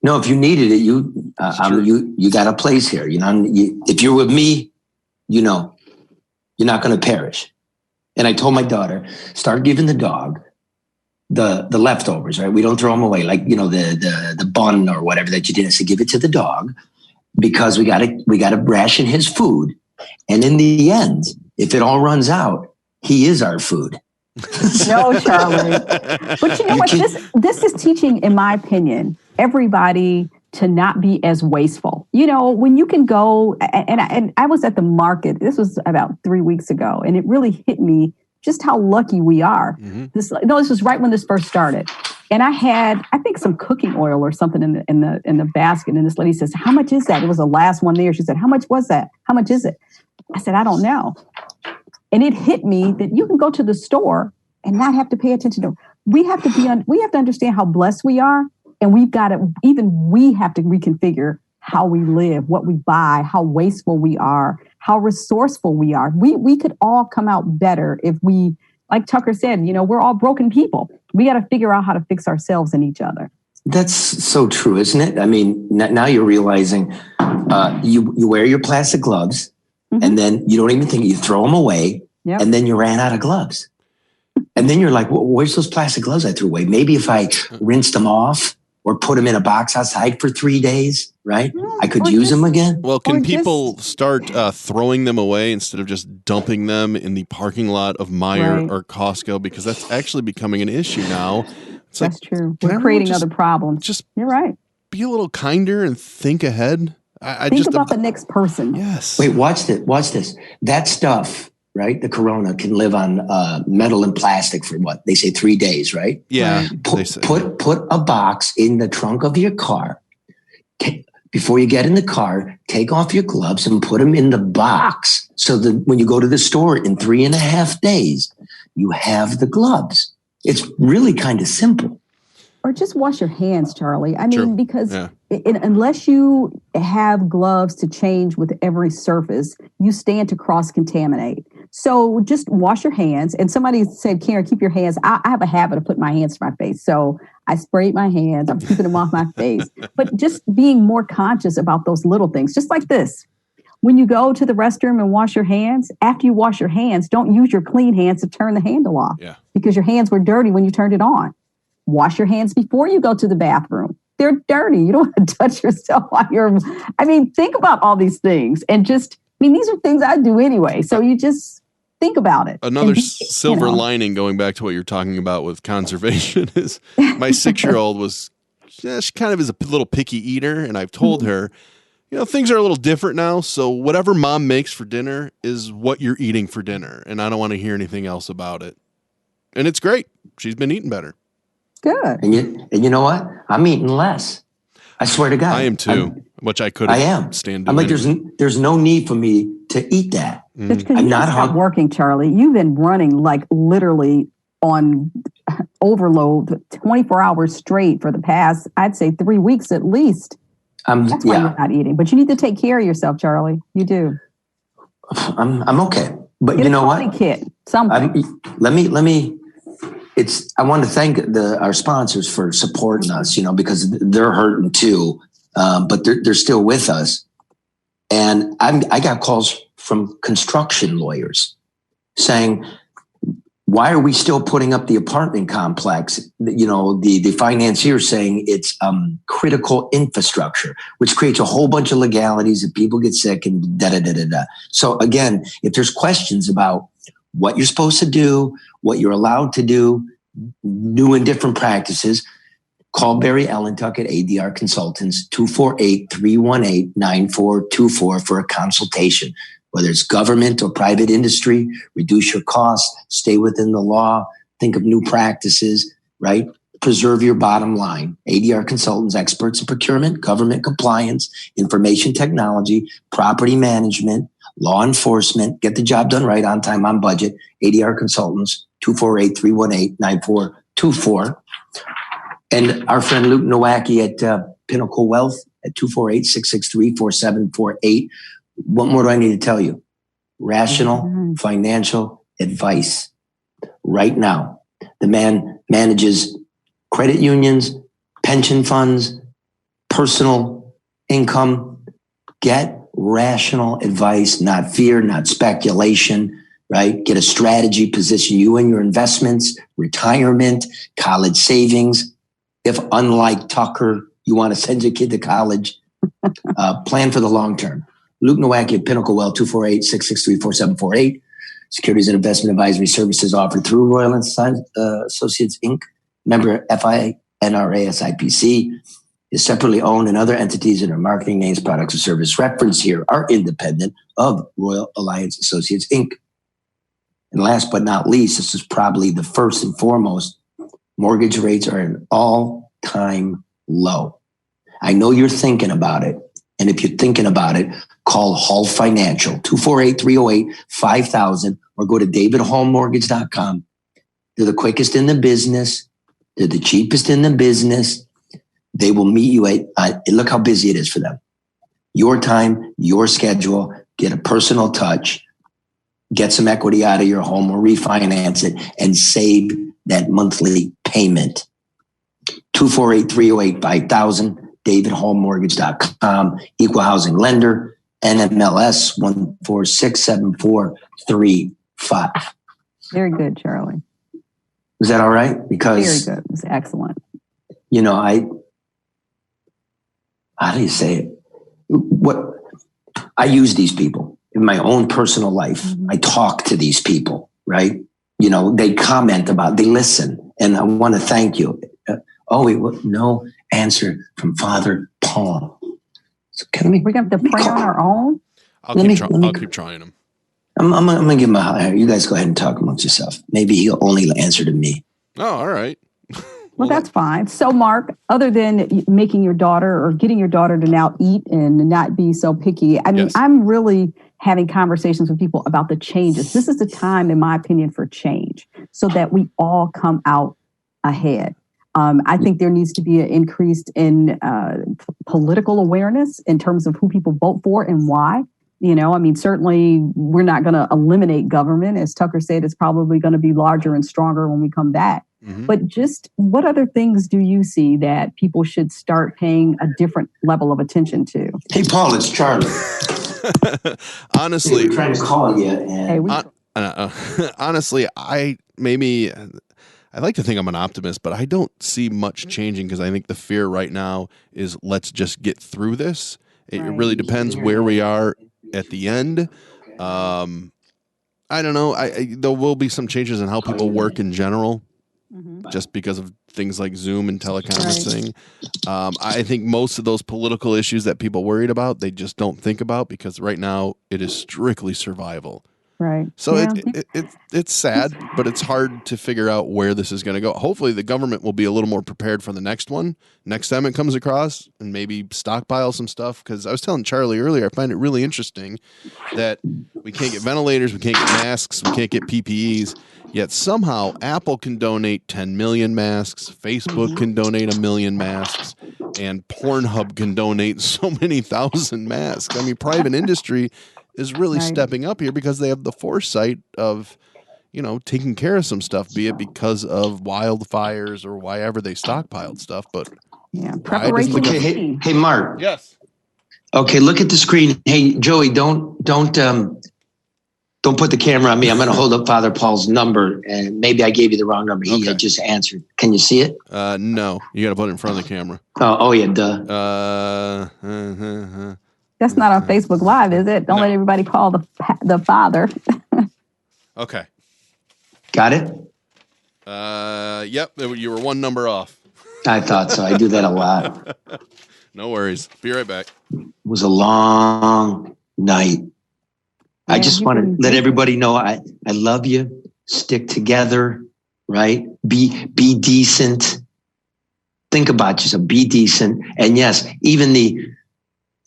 Speaker 3: No, if you needed it, you got a place here. If you're with me, you're not going to perish. And I told my daughter, start giving the dog the leftovers, right? We don't throw them away, like the bun or whatever that you did. I said, give it to the dog because we got to ration his food. And in the end, if it all runs out, he is our food.
Speaker 4: No, Charlie. But you know what? This is teaching, in my opinion, everybody to not be as wasteful. When you can go, and I was at the market, this was about 3 weeks ago, and it really hit me just how lucky we are. This was right when this first started. And I had, I think, some cooking oil or something in the basket. And this lady says, "How much is that?" It was the last one there. She said, "How much was that? How much is it?" I said, "I don't know." And it hit me that you can go to the store and not have to pay attention to. We have to understand how blessed we are, and we have to reconfigure how we live, what we buy, how wasteful we are, how resourceful we are. We could all come out better if we, like Tucker said, we're all broken people. We got to figure out how to fix ourselves and each other.
Speaker 3: That's so true, isn't it? I mean, now you're realizing you wear your plastic gloves. And then you don't even think, you throw them away, and then you ran out of gloves. And then you're like, well, where's those plastic gloves I threw away? Maybe if I rinsed them off or put them in a box outside for 3 days, right? I could use them again.
Speaker 5: Well, can people start throwing them away instead of just dumping them in the parking lot of Meijer or Costco? Because that's actually becoming an issue now.
Speaker 4: That's true. We're creating other problems. You're right.
Speaker 5: Be a little kinder and think ahead.
Speaker 4: Think about the next person.
Speaker 5: Yes.
Speaker 3: Wait, watch this. That stuff right? The corona can live on metal and plastic for what? They say 3 days, right?
Speaker 5: Yeah.
Speaker 3: Put a box in the trunk of your car. Before you get in the car, take off your gloves and put them in the box so that when you go to the store in 3.5 days, you have the gloves. It's really kind of simple.
Speaker 4: Or just wash your hands, Charlie. I mean,
Speaker 5: True.
Speaker 4: because unless you have gloves to change with every surface, you stand to cross-contaminate. So just wash your hands. And somebody said, Karen, keep your hands. I have a habit of putting my hands to my face. So I sprayed my hands. I'm keeping them off my face. But just being more conscious about those little things, just like this. When you go to the restroom and wash your hands, after you wash your hands, don't use your clean hands to turn the handle off because your hands were dirty when you turned it on. Wash your hands before you go to the bathroom. They're dirty. You don't want to touch yourself while you're, think about all these things and these are things I do anyway. So you just think about it.
Speaker 5: Another silver lining going back to what you're talking about with conservation is my 6-year-old she kind of is a little picky eater. And I've told her, things are a little different now. So whatever mom makes for dinner is what you're eating for dinner. And I don't want to hear anything else about it. And it's great. She's been eating better.
Speaker 4: Good.
Speaker 3: And you know what? I'm eating less. I swear to God.
Speaker 5: I am too, which I could stand doing.
Speaker 3: I'm like, there's no need for me to eat that.
Speaker 4: I'm not working, Charlie. You've been running like literally on overload 24 hours straight for the past, I'd say 3 weeks at least. That's why you're not eating. But you need to take care of yourself, Charlie. You do.
Speaker 3: I'm okay. But
Speaker 4: Get
Speaker 3: you know what?
Speaker 4: Kit, something.
Speaker 3: Let me. I want to thank our sponsors for supporting us, because they're hurting too, but they're still with us. And I got calls from construction lawyers saying, why are we still putting up the apartment complex? The financier saying it's critical infrastructure, which creates a whole bunch of legalities that people get sick and da-da-da-da-da. So again, if there's questions about what you're supposed to do, what you're allowed to do, new and different practices, call Barry Ellentuck at ADR Consultants, 248-318-9424 for a consultation. Whether it's government or private industry, reduce your costs, stay within the law, think of new practices, right? Preserve your bottom line. ADR Consultants, experts in procurement, government compliance, information technology, property management, law enforcement. Get the job done right, on time, on budget. ADR Consultants, 248-318-9424. And our friend Luke Nowacki at Pinnacle Wealth at 248-663-4748. What more do I need to tell you? Rational financial advice. Right now, the man manages credit unions, pension funds, personal income. Get rational advice, not fear, not speculation, right? Get a strategy, position you in your investments, retirement, college savings. If, unlike Tucker, you want to send your kid to college, plan for the long term. Luke Nowacki at Pinnacle Wealth, 248-663-4748. Securities and investment advisory services offered through Royal Associates, Inc., member FINRA SIPC, is separately owned, and other entities and their marketing names, products, or service referenced here are independent of Royal Alliance Associates, Inc. And last but not least, this is probably the first and foremost, mortgage rates are at an all-time low. I know you're thinking about it. And if you're thinking about it, call Hull Financial, 248-308-5000, or go to davidhallmortgage.com. They're the quickest in the business. They're the cheapest in the business. They will meet you at, look how busy it is for them. Your time, your schedule, get a personal touch, get some equity out of your home or refinance it and save that monthly payment. 248-308-5000. davidhallmortgage.com, equal housing lender, NMLS 1467435.
Speaker 4: Very good, Charlie.
Speaker 3: Is that all right? Because
Speaker 4: very good. It's excellent.
Speaker 3: How do you say it? What I use these people in my own personal life. Mm-hmm. I talk to these people, right? They comment they listen, and I want to thank you. No answer from Father Paul. So
Speaker 4: we're going to have to pray on our own.
Speaker 5: I'll keep trying them.
Speaker 3: I'm gonna give him you guys go ahead and talk amongst yourself. Maybe he'll only answer to me.
Speaker 5: Oh, all right.
Speaker 4: Well, that's fine. So, Mark, other than making your daughter or getting your daughter to now eat and not be so picky, I mean,
Speaker 5: Yes.
Speaker 4: I'm really having conversations with people about the changes. This is the time, in my opinion, for change so that we all come out ahead. I think there needs to be an increase in political awareness in terms of who people vote for and why. You know, I mean, certainly we're not going to eliminate government. As Tucker said, it's probably going to be larger and stronger when we come back.
Speaker 5: Mm-hmm.
Speaker 4: But just what other things do you see that people should start paying a different level of attention to?
Speaker 3: Hey, Paul, it's Charlie.
Speaker 5: Honestly,
Speaker 3: we're trying to call you. And
Speaker 5: honestly, I like to think I'm an optimist, but I don't see much changing because I think the fear right now is let's just get through this. It really depends where we are at the end. I don't know. There will be some changes in how people work in general, just because of things like Zoom and teleconferencing. I think most of those political issues that people worried about, they just don't think about because right now it is strictly survival.
Speaker 4: Right.
Speaker 5: So
Speaker 4: Yeah.
Speaker 5: it's sad, but it's hard to figure out where this is going to go. Hopefully the government will be a little more prepared for the next one, next time it comes across, and maybe stockpile some stuff. Because I was telling Charlie earlier, I find it really interesting that we can't get ventilators, we can't get masks, we can't get PPEs, yet somehow Apple can donate 10 million masks, Facebook can donate 1 million masks, and Pornhub can donate so many thousand masks. I mean, private industry is really stepping up here because they have the foresight of, taking care of some stuff, be it because of wildfires or why ever they stockpiled stuff. But
Speaker 4: preparation.
Speaker 3: Okay, hey, Mark.
Speaker 5: Yes.
Speaker 3: Okay, look at the screen. Hey, Joey, don't put the camera on me. I'm going to hold up Father Paul's number, and maybe I gave you the wrong number. He had just answered. Can you see it?
Speaker 5: No, you got to put it in front of the camera.
Speaker 3: Oh yeah, duh.
Speaker 4: That's not on Facebook Live, is it? Don't let everybody call the father.
Speaker 5: Okay.
Speaker 3: Got it?
Speaker 5: Yep, you were one number off.
Speaker 3: I thought so. I do that a lot.
Speaker 5: No worries. Be right back.
Speaker 3: It was a long night. I just want to let everybody know I love you. Stick together, right? Be decent. Think about yourself. Be decent. And yes, even the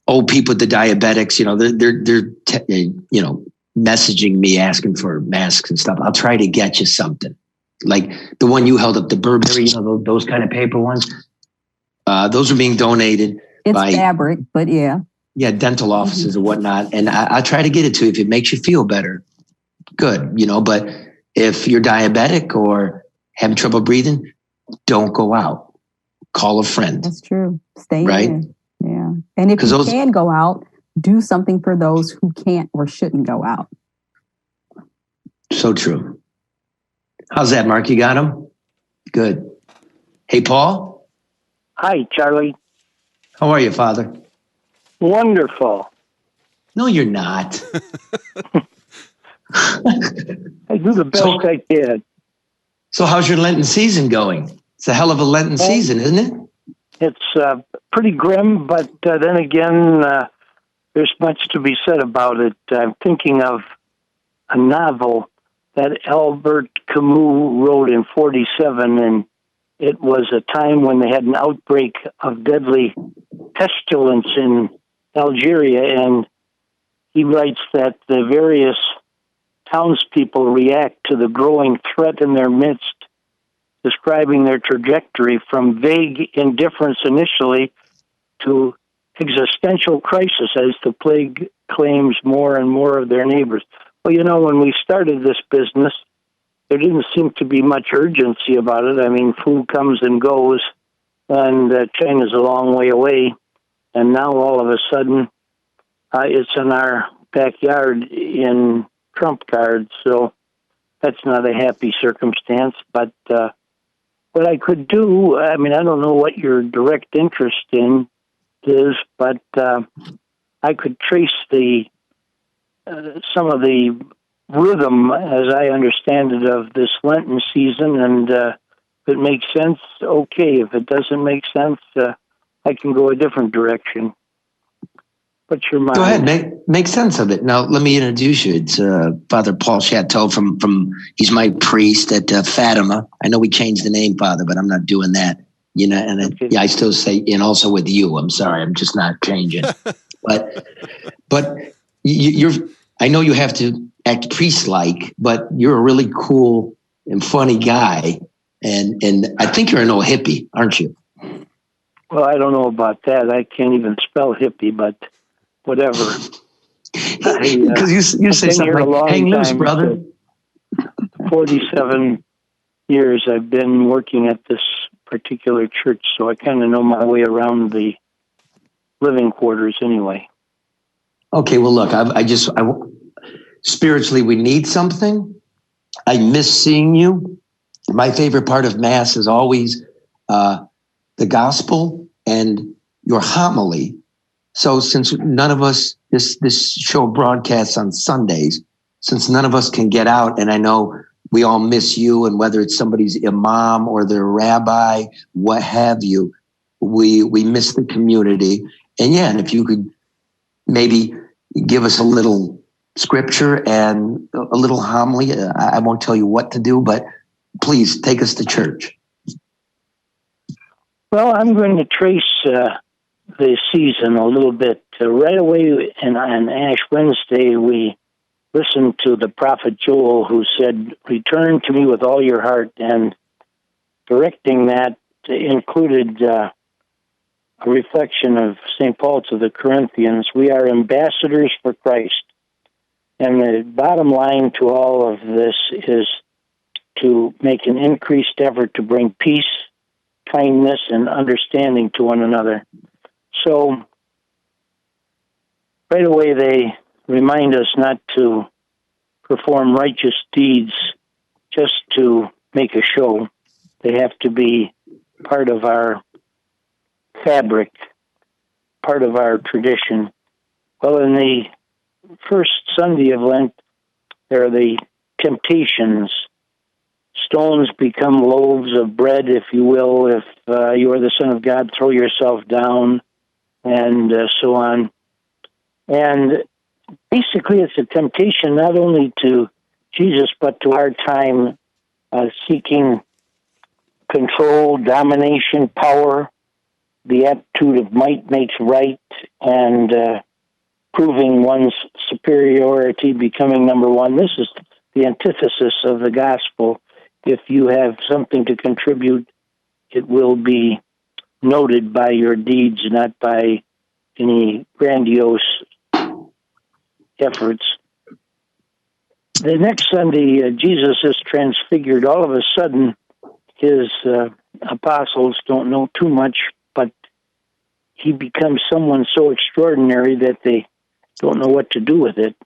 Speaker 3: old people, the diabetics, they're messaging me asking for masks and stuff. I'll try to get you something like the one you held up, the Burberry, those kind of paper ones. Those are being donated.
Speaker 4: It's fabric, but yeah,
Speaker 3: dental offices and whatnot. And I'll try to get it to you if it makes you feel better. Good, but if you're diabetic or having trouble breathing, don't go out. Call a friend.
Speaker 4: That's true. Stay
Speaker 3: right?
Speaker 4: in. Yeah. And if you can go out, do something for those who can't or shouldn't go out.
Speaker 3: So true. How's that, Mark? You got him? Good. Hey, Paul?
Speaker 7: Hi, Charlie.
Speaker 3: How are you, Father?
Speaker 7: Wonderful.
Speaker 3: No, you're not.
Speaker 7: I do the best I can.
Speaker 3: So how's your Lenten season going? It's a hell of a Lenten season, isn't it?
Speaker 7: It's pretty grim, but then again, there's much to be said about it. I'm thinking of a novel that Albert Camus wrote in 1947, and it was a time when they had an outbreak of deadly pestilence in Algeria, and he writes that the various townspeople react to the growing threat in their midst, describing their trajectory from vague indifference initially to existential crisis as the plague claims more and more of their neighbors. Well, when we started this business, there didn't seem to be much urgency about it. I mean, food comes and goes, and China's a long way away. And now all of a sudden, it's in our backyard in trump cards. So that's not a happy circumstance. But what I could do, I mean, I don't know what your direct interest in is, but I could trace some of the rhythm, as I understand it, of this Lenten season, and if it makes sense, okay. If it doesn't make sense, I can go a different direction. What's your mind?
Speaker 3: Go ahead, make sense of it. Now, let me introduce you. It's Father Paul Chateau from he's my priest at Fatima. I know we changed the name, Father, but I'm not doing that. You know, and
Speaker 7: Okay.
Speaker 3: I still say, and also with you. I'm sorry, I'm just not changing. but you're. I know you have to act priest-like, but you're a really cool and funny guy, and I think you're an old hippie, aren't you?
Speaker 7: Well, I don't know about that. I can't even spell hippie, but whatever.
Speaker 3: Because you say
Speaker 7: I've been
Speaker 3: something
Speaker 7: here a
Speaker 3: like,
Speaker 7: long
Speaker 3: hang loose,
Speaker 7: time,
Speaker 3: brother.
Speaker 7: 47 years I've been working at this particular church, so I kind of know my way around the living quarters anyway.
Speaker 3: Okay, well, look, spiritually, we need something. I miss seeing you. My favorite part of Mass is always the gospel and your homily. So since none of us, this show broadcasts on Sundays, since none of us can get out, and I know we all miss you, and whether it's somebody's imam or their rabbi, what have you, we miss the community. And yeah, and if you could maybe give us a little scripture and a little homily, I won't tell you what to do, but please take us to church.
Speaker 7: Well, I'm going to trace the season a little bit. Right away on Ash Wednesday, we listened to the prophet Joel, who said, "Return to me with all your heart," and directing that included a reflection of St. Paul to the Corinthians. We are ambassadors for Christ. And the bottom line to all of this is to make an increased effort to bring peace, kindness, and understanding to one another. So, right away, they remind us not to perform righteous deeds just to make a show. They have to be part of our fabric, part of our tradition. Well, in the first Sunday of Lent, there are the temptations. Stones become loaves of bread, if you will. If you are the Son of God, throw yourself down, and so on. And basically, it's a temptation not only to Jesus, but to our time, seeking control, domination, power, the attitude of might makes right, and proving one's superiority, becoming number one. This is the antithesis of the gospel. If you have something to contribute, it will be noted by your deeds, not by any grandiose efforts. The next Sunday, Jesus is transfigured. All of a sudden, his apostles don't know too much, but he becomes someone so extraordinary that they don't know what to do with it.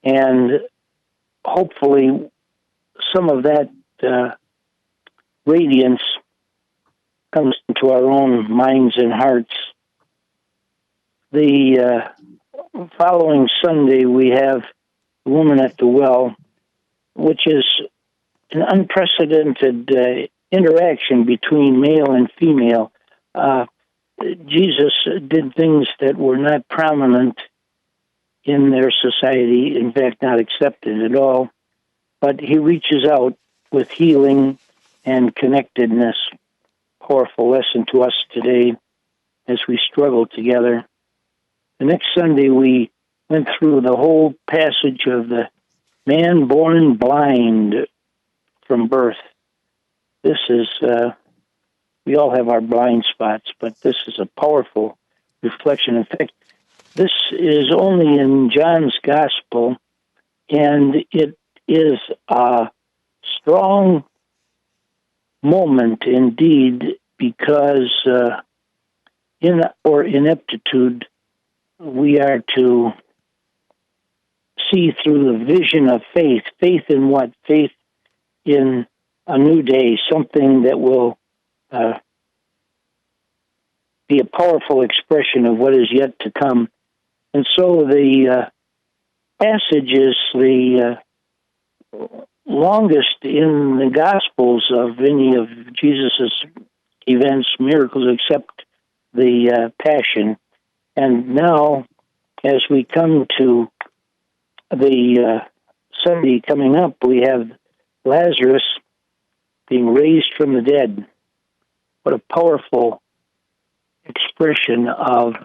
Speaker 7: And hopefully some of that radiance comes into our own minds and hearts. The following Sunday, we have the woman at the well, which is an unprecedented interaction between male and female. Jesus did things that were not prominent in their society, in fact, not accepted at all. But he reaches out with healing and connectedness. Powerful lesson to us today as we struggle together. The next Sunday, we went through the whole passage of the man born blind from birth. This is, we all have our blind spots, but this is a powerful reflection. In fact, this is only in John's Gospel, and it is a strong moment indeed, because in our ineptitude, we are to see through the vision of faith. Faith in what? Faith in a new day, something that will be a powerful expression of what is yet to come. And so the passage is the longest in the Gospels of any of Jesus' events, miracles, except the Passion. And now as we come to the Sunday coming up, we have Lazarus being raised from the dead. What a powerful expression of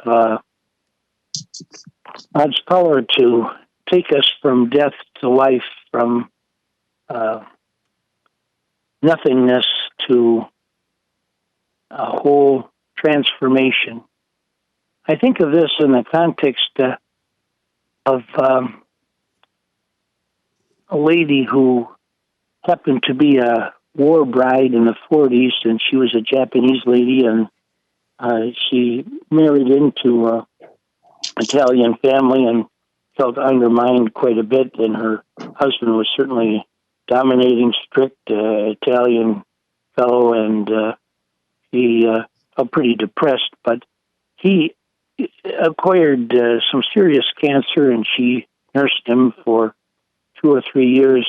Speaker 7: God's power to take us from death to life, from nothingness to a whole transformation. I think of this in the context of a lady who happened to be a war bride in the 40s, and she was a Japanese lady, and she married into an Italian family and felt undermined quite a bit, and her husband was certainly dominating, strict Italian fellow, and he felt pretty depressed, but he acquired some serious cancer, and she nursed him for 2 or 3 years,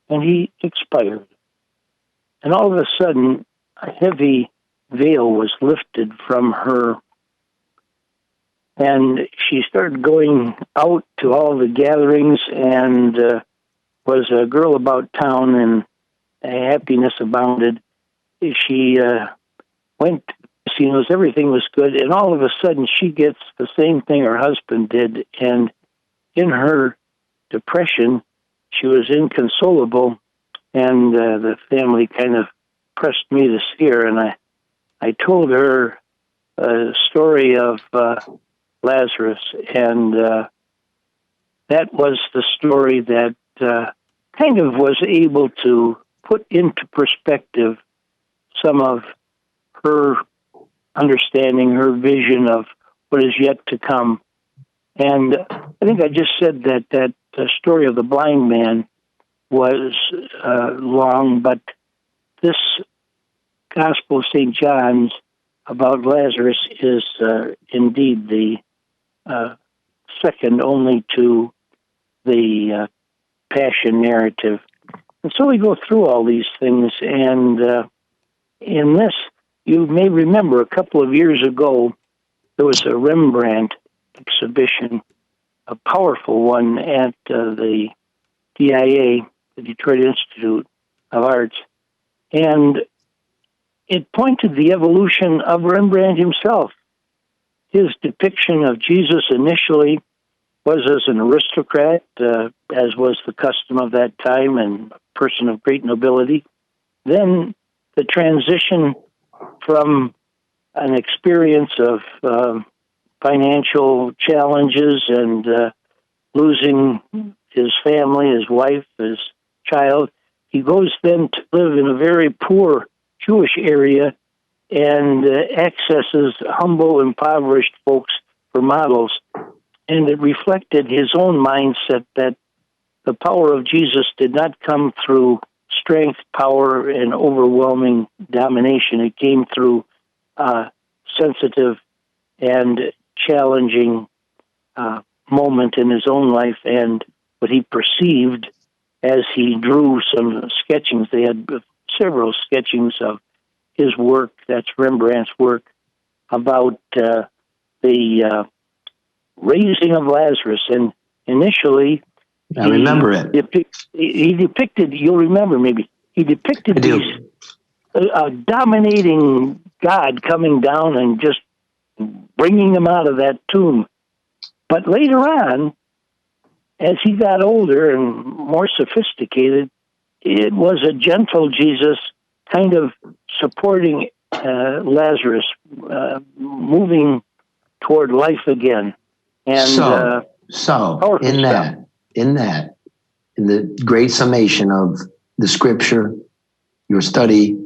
Speaker 7: and he expired. And all of a sudden, a heavy veil was lifted from her, and she started going out to all the gatherings and was a girl about town, and happiness abounded. She went to casinos, everything was good, and all of a sudden she gets the same thing her husband did, and in her depression, she was inconsolable, and the family kind of pressed me to see her, and I told her a story of Lazarus, and that was the story that kind of was able to put into perspective some of her understanding, her vision of what is yet to come. And I think I just said that the story of the blind man was long, but this Gospel of St. John's about Lazarus is indeed the second only to the Passion narrative. And so we go through all these things, and in this, you may remember a couple of years ago, there was a Rembrandt exhibition, a powerful one at the DIA, the Detroit Institute of Arts, and it pointed the evolution of Rembrandt himself. His depiction of Jesus initially was as an aristocrat, as was the custom of that time, and a person of great nobility. Then the transition from an experience of financial challenges and losing his family, his wife, his child. He goes then to live in a very poor Jewish area and accesses humble, impoverished folks for models. And it reflected his own mindset that the power of Jesus did not come through strength, power, and overwhelming domination. It came through sensitive and challenging moment in his own life, and what he perceived as he drew some sketchings. They had several sketchings of his work, that's Rembrandt's work, about the raising of Lazarus. And initially,
Speaker 3: I remember it.
Speaker 7: He depicted, you'll remember maybe, he depicted a dominating God coming down and just bringing him out of that tomb. But later on, as he got older and more sophisticated, it was a gentle Jesus kind of supporting Lazarus, moving toward life again. And
Speaker 3: in the great summation of the scripture, your study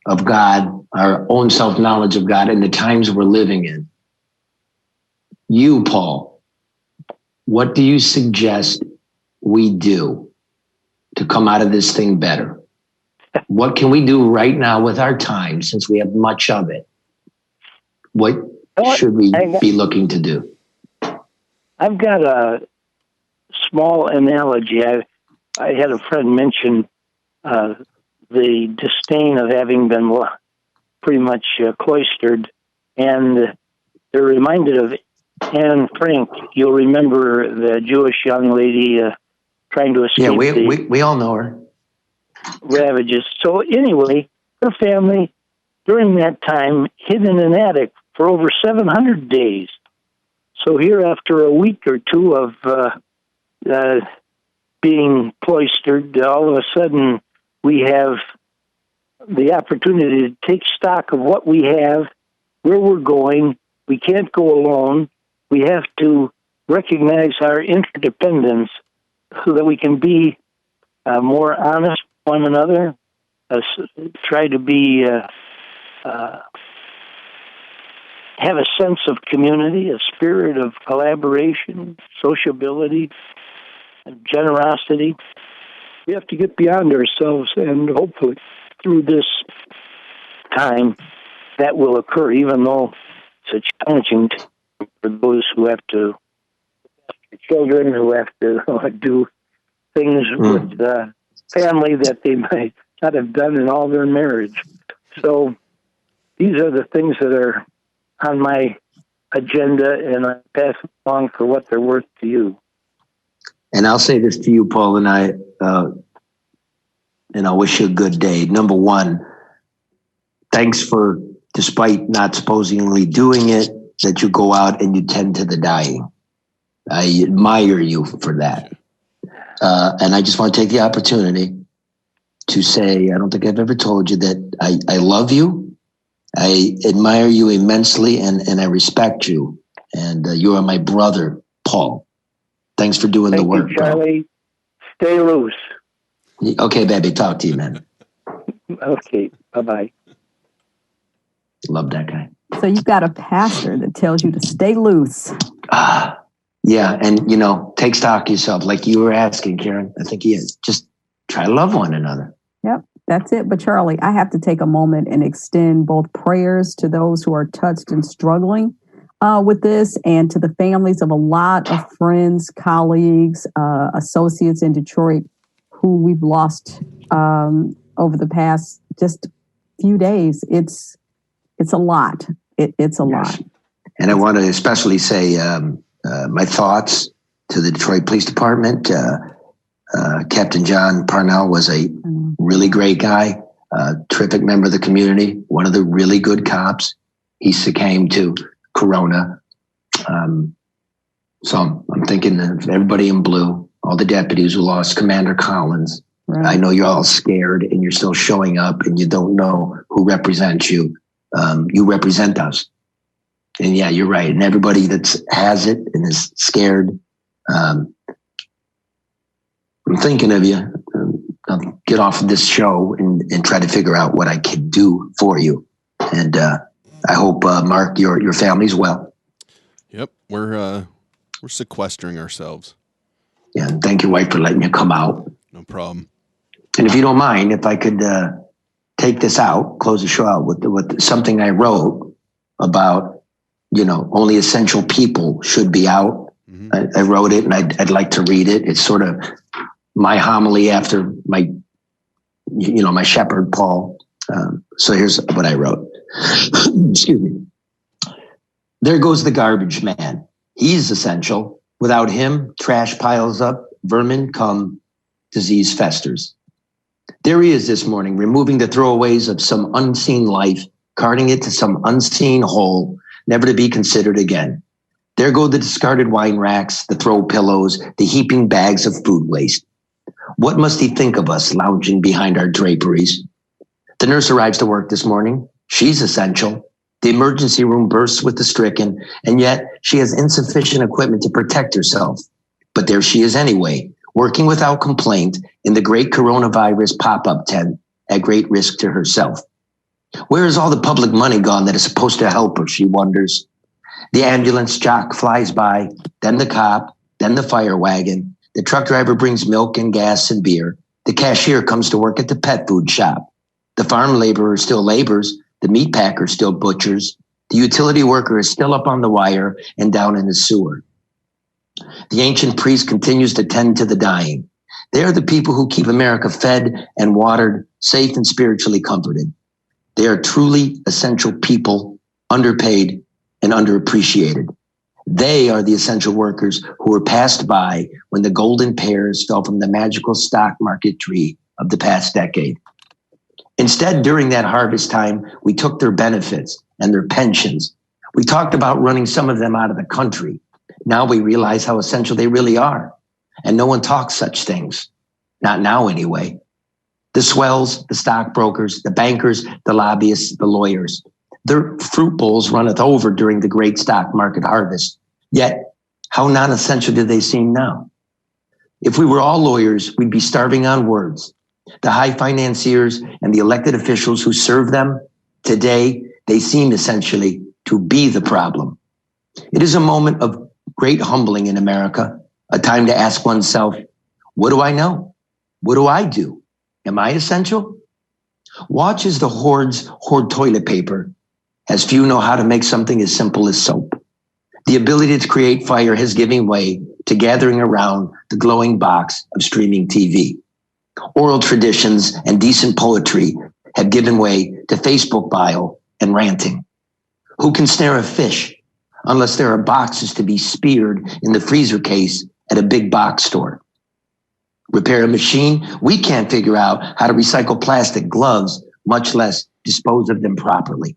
Speaker 3: of God, our own self-knowledge of God, and the times we're living in, you, Paul, what do you suggest we do to come out of this thing better? What can we do right now with our time, since we have much of it? What should we be looking to do?
Speaker 7: I've got a small analogy. I had a friend mention the disdain of having been pretty much cloistered, and they're reminded of Anne Frank. You'll remember the Jewish young lady trying to escape
Speaker 3: we all know her.
Speaker 7: ravages. So anyway, her family during that time hid in an attic for over 700 days. So here, after a week or two of being cloistered, all of a sudden we have the opportunity to take stock of what we have, where we're going. We can't go alone. We have to recognize our interdependence so that we can be more honest with one another, try to be have a sense of community, a spirit of collaboration, sociability, and generosity. We have to get beyond ourselves, and hopefully through this time that will occur, even though it's a challenging time for those who have to children, who have to do things with family that they might not have done in all their marriage. So these are the things that are on my agenda, and I pass them along for what they're worth to you.
Speaker 3: And I'll say this to you, Paul, and I wish you a good day. Number one, thanks for, despite not supposedly doing it, that you go out and you tend to the dying. I admire you for that. And I just want to take the opportunity to say, I don't think I've ever told you that I love you. I admire you immensely, and I respect you. And you are my brother, Paul. Thanks for doing the work,
Speaker 7: Thank you, Charlie. Bro. Stay loose.
Speaker 3: Okay, baby. Talk to you, man.
Speaker 7: Okay. Bye-bye.
Speaker 3: Love that guy.
Speaker 4: So you've got a pastor that tells you to stay loose.
Speaker 3: Yeah. And, take stock of yourself. Like you were asking, Karen. I think he is. Just try to love one another.
Speaker 4: Yep. That's it. But Charlie, I have to take a moment and extend both prayers to those who are touched and struggling with this, and to the families of a lot of friends, colleagues, associates in Detroit who we've lost over the past just few days. It's a lot. It's a lot.
Speaker 3: And I want to especially say my thoughts to the Detroit Police Department. Captain John Parnell was a really great guy, terrific member of the community, one of the really good cops. He succumbed to Corona. So I'm thinking of everybody in blue, all the deputies who lost Commander Collins. Right. I know you're all scared and you're still showing up and you don't know who represents you. You represent us. And yeah, you're right. And everybody that has it and is scared, I'm thinking of you. I'll get off of this show and try to figure out what I can do for you. And I hope, Mark, your family's well.
Speaker 5: Yep, we're sequestering ourselves.
Speaker 3: Yeah, and thank your wife for letting you come out.
Speaker 5: No problem.
Speaker 3: And if you don't mind, if I could take this out, close the show out with something I wrote about, only essential people should be out. Mm-hmm. I wrote it, and I'd like to read it. It's sort of my homily after my shepherd, Paul. So here's what I wrote. Excuse me. There goes the garbage man. He's essential. Without him, trash piles up, vermin come, disease festers. There he is this morning, removing the throwaways of some unseen life, carting it to some unseen hole, never to be considered again. There go the discarded wine racks, the throw pillows, the heaping bags of food waste. What must he think of us lounging behind our draperies? The nurse arrives to work this morning. She's essential. The emergency room bursts with the stricken, and yet she has insufficient equipment to protect herself. But there she is anyway, working without complaint in the great coronavirus pop-up tent at great risk to herself. Where is all the public money gone that is supposed to help her, she wonders. The ambulance jock flies by, then the cop, then the fire wagon. The truck driver brings milk and gas and beer. The cashier comes to work at the pet food shop. The farm laborer still labors. The meat packer still butchers. The utility worker is still up on the wire and down in the sewer. The ancient priest continues to tend to the dying. They are the people who keep America fed and watered, safe and spiritually comforted. They are truly essential people, underpaid and underappreciated. They are the essential workers who were passed by when the golden pears fell from the magical stock market tree of the past decade. Instead, during that harvest time, we took their benefits and their pensions. We talked about running some of them out of the country. Now we realize how essential they really are. And no one talks such things. Not now, anyway. The swells, the stockbrokers, the bankers, the lobbyists, the lawyers. Their fruit bowls runneth over during the great stock market harvest. Yet, how non-essential do they seem now? If we were all lawyers, we'd be starving on words. The high financiers and the elected officials who serve them, today, they seem essentially to be the problem. It is a moment of great humbling in America, a time to ask oneself, what do I know? What do I do? Am I essential? Watch as the hordes hoard toilet paper, as few know how to make something as simple as soap. The ability to create fire has given way to gathering around the glowing box of streaming TV. Oral traditions and decent poetry have given way to Facebook bile and ranting. Who can snare a fish unless there are boxes to be speared in the freezer case at a big box store? Repair a machine? We can't figure out how to recycle plastic gloves, much less dispose of them properly.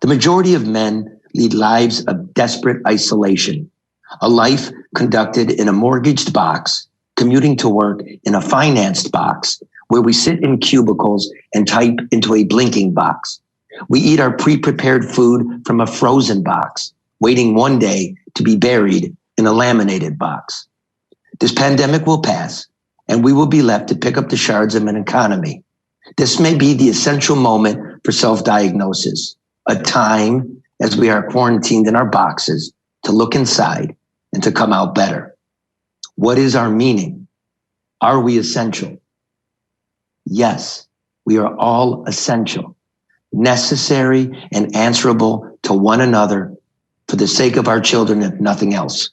Speaker 3: The majority of men lead lives of desperate isolation, a life conducted in a mortgaged box, commuting to work in a financed box, where we sit in cubicles and type into a blinking box. We eat our pre-prepared food from a frozen box, waiting one day to be buried in a laminated box. This pandemic will pass, and we will be left to pick up the shards of an economy. This may be the essential moment for self-diagnosis, a time as we are quarantined in our boxes to look inside and to come out better. What is our meaning? Are we essential? Yes, we are all essential, necessary and answerable to one another for the sake of our children, if nothing else.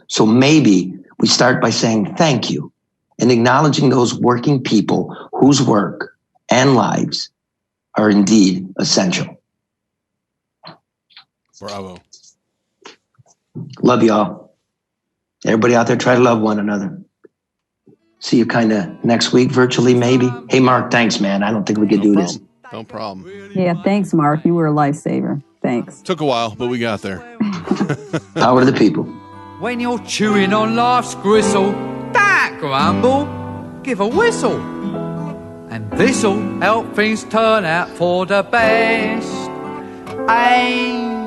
Speaker 3: So maybe we start by saying thank you and acknowledging those working people whose work and lives are indeed essential.
Speaker 5: Bravo.
Speaker 3: Love y'all. Everybody out there, try to love one another. See you kind of next week, virtually, maybe. Hey, Mark, thanks, man. I don't think we could do this.
Speaker 5: No problem.
Speaker 4: Yeah, thanks, Mark. You were a lifesaver. Thanks.
Speaker 5: Took a while, but we got there.
Speaker 3: Power to the people.
Speaker 8: When you're chewing on life's gristle, don't grumble, give a whistle. And this'll help things turn out for the best. And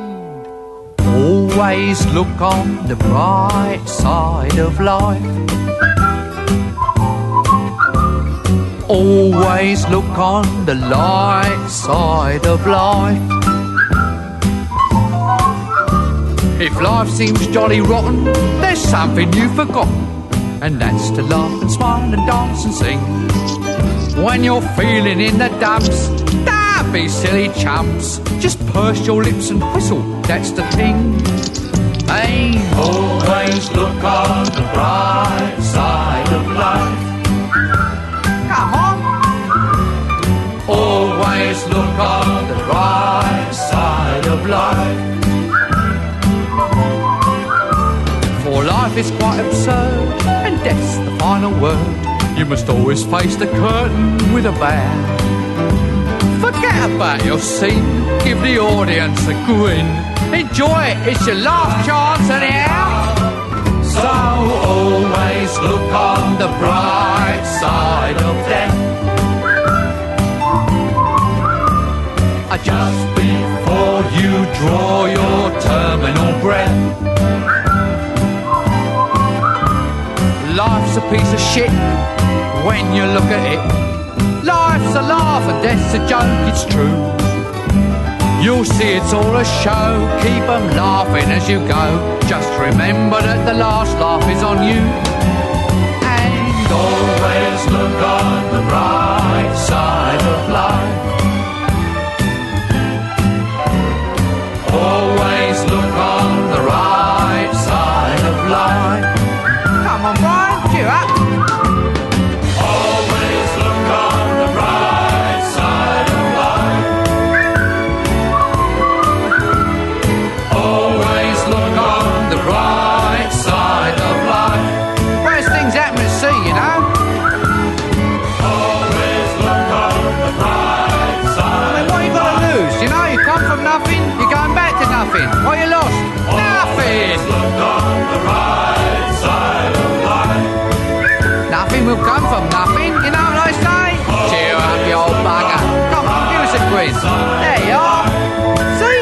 Speaker 8: always look on the bright side of life. Always look on the light side of life. If life seems jolly rotten, there's something you've forgotten, and that's to laugh and smile and dance and sing. When you're feeling in the dumps, don't be silly chumps. Just purse your lips and whistle, that's the thing. Hey, always look on the bright side of life. Come on. Always look on the right side of life. For life is quite absurd, and death's the final word. You must always face the curtain with a bow. Forget about your scene, give the audience a grin. Enjoy it, it's your last chance anyhow. So always look on the bright side of death. Just before you draw your terminal breath. Life's a piece of shit when you look at it. Life's a laugh and death's a joke, it's true. You'll see it's all a show, keep 'em laughing as you go. Just remember that the last laugh is on you. And always look on the bright side of life. Always look on the right side of life. Come on, Brian, cheer up. Always look on the right side of life. Always look on What you lost? Nothing. Nothing will come from nothing, you know what I say? Cheer up, you old bugger. Come on, give us a quiz. There you are. See?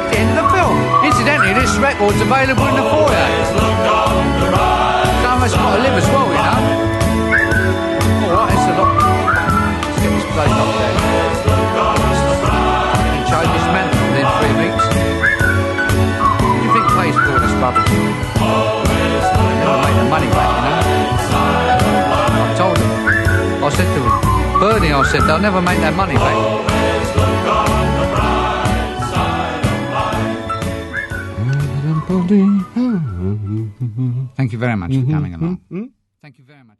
Speaker 8: The end of the film. Incidentally, this record's available in the foyer. Someone's got to live as well, you know. Alright, it's a lot. Let's get this place up there. And change this man within 3 weeks. What do you think pays for all this rubbish? Never make the money back, you know. I told him. I said to him, Bernie, I said, they'll never make that money back. Thank you very much for coming along. Thank you very much.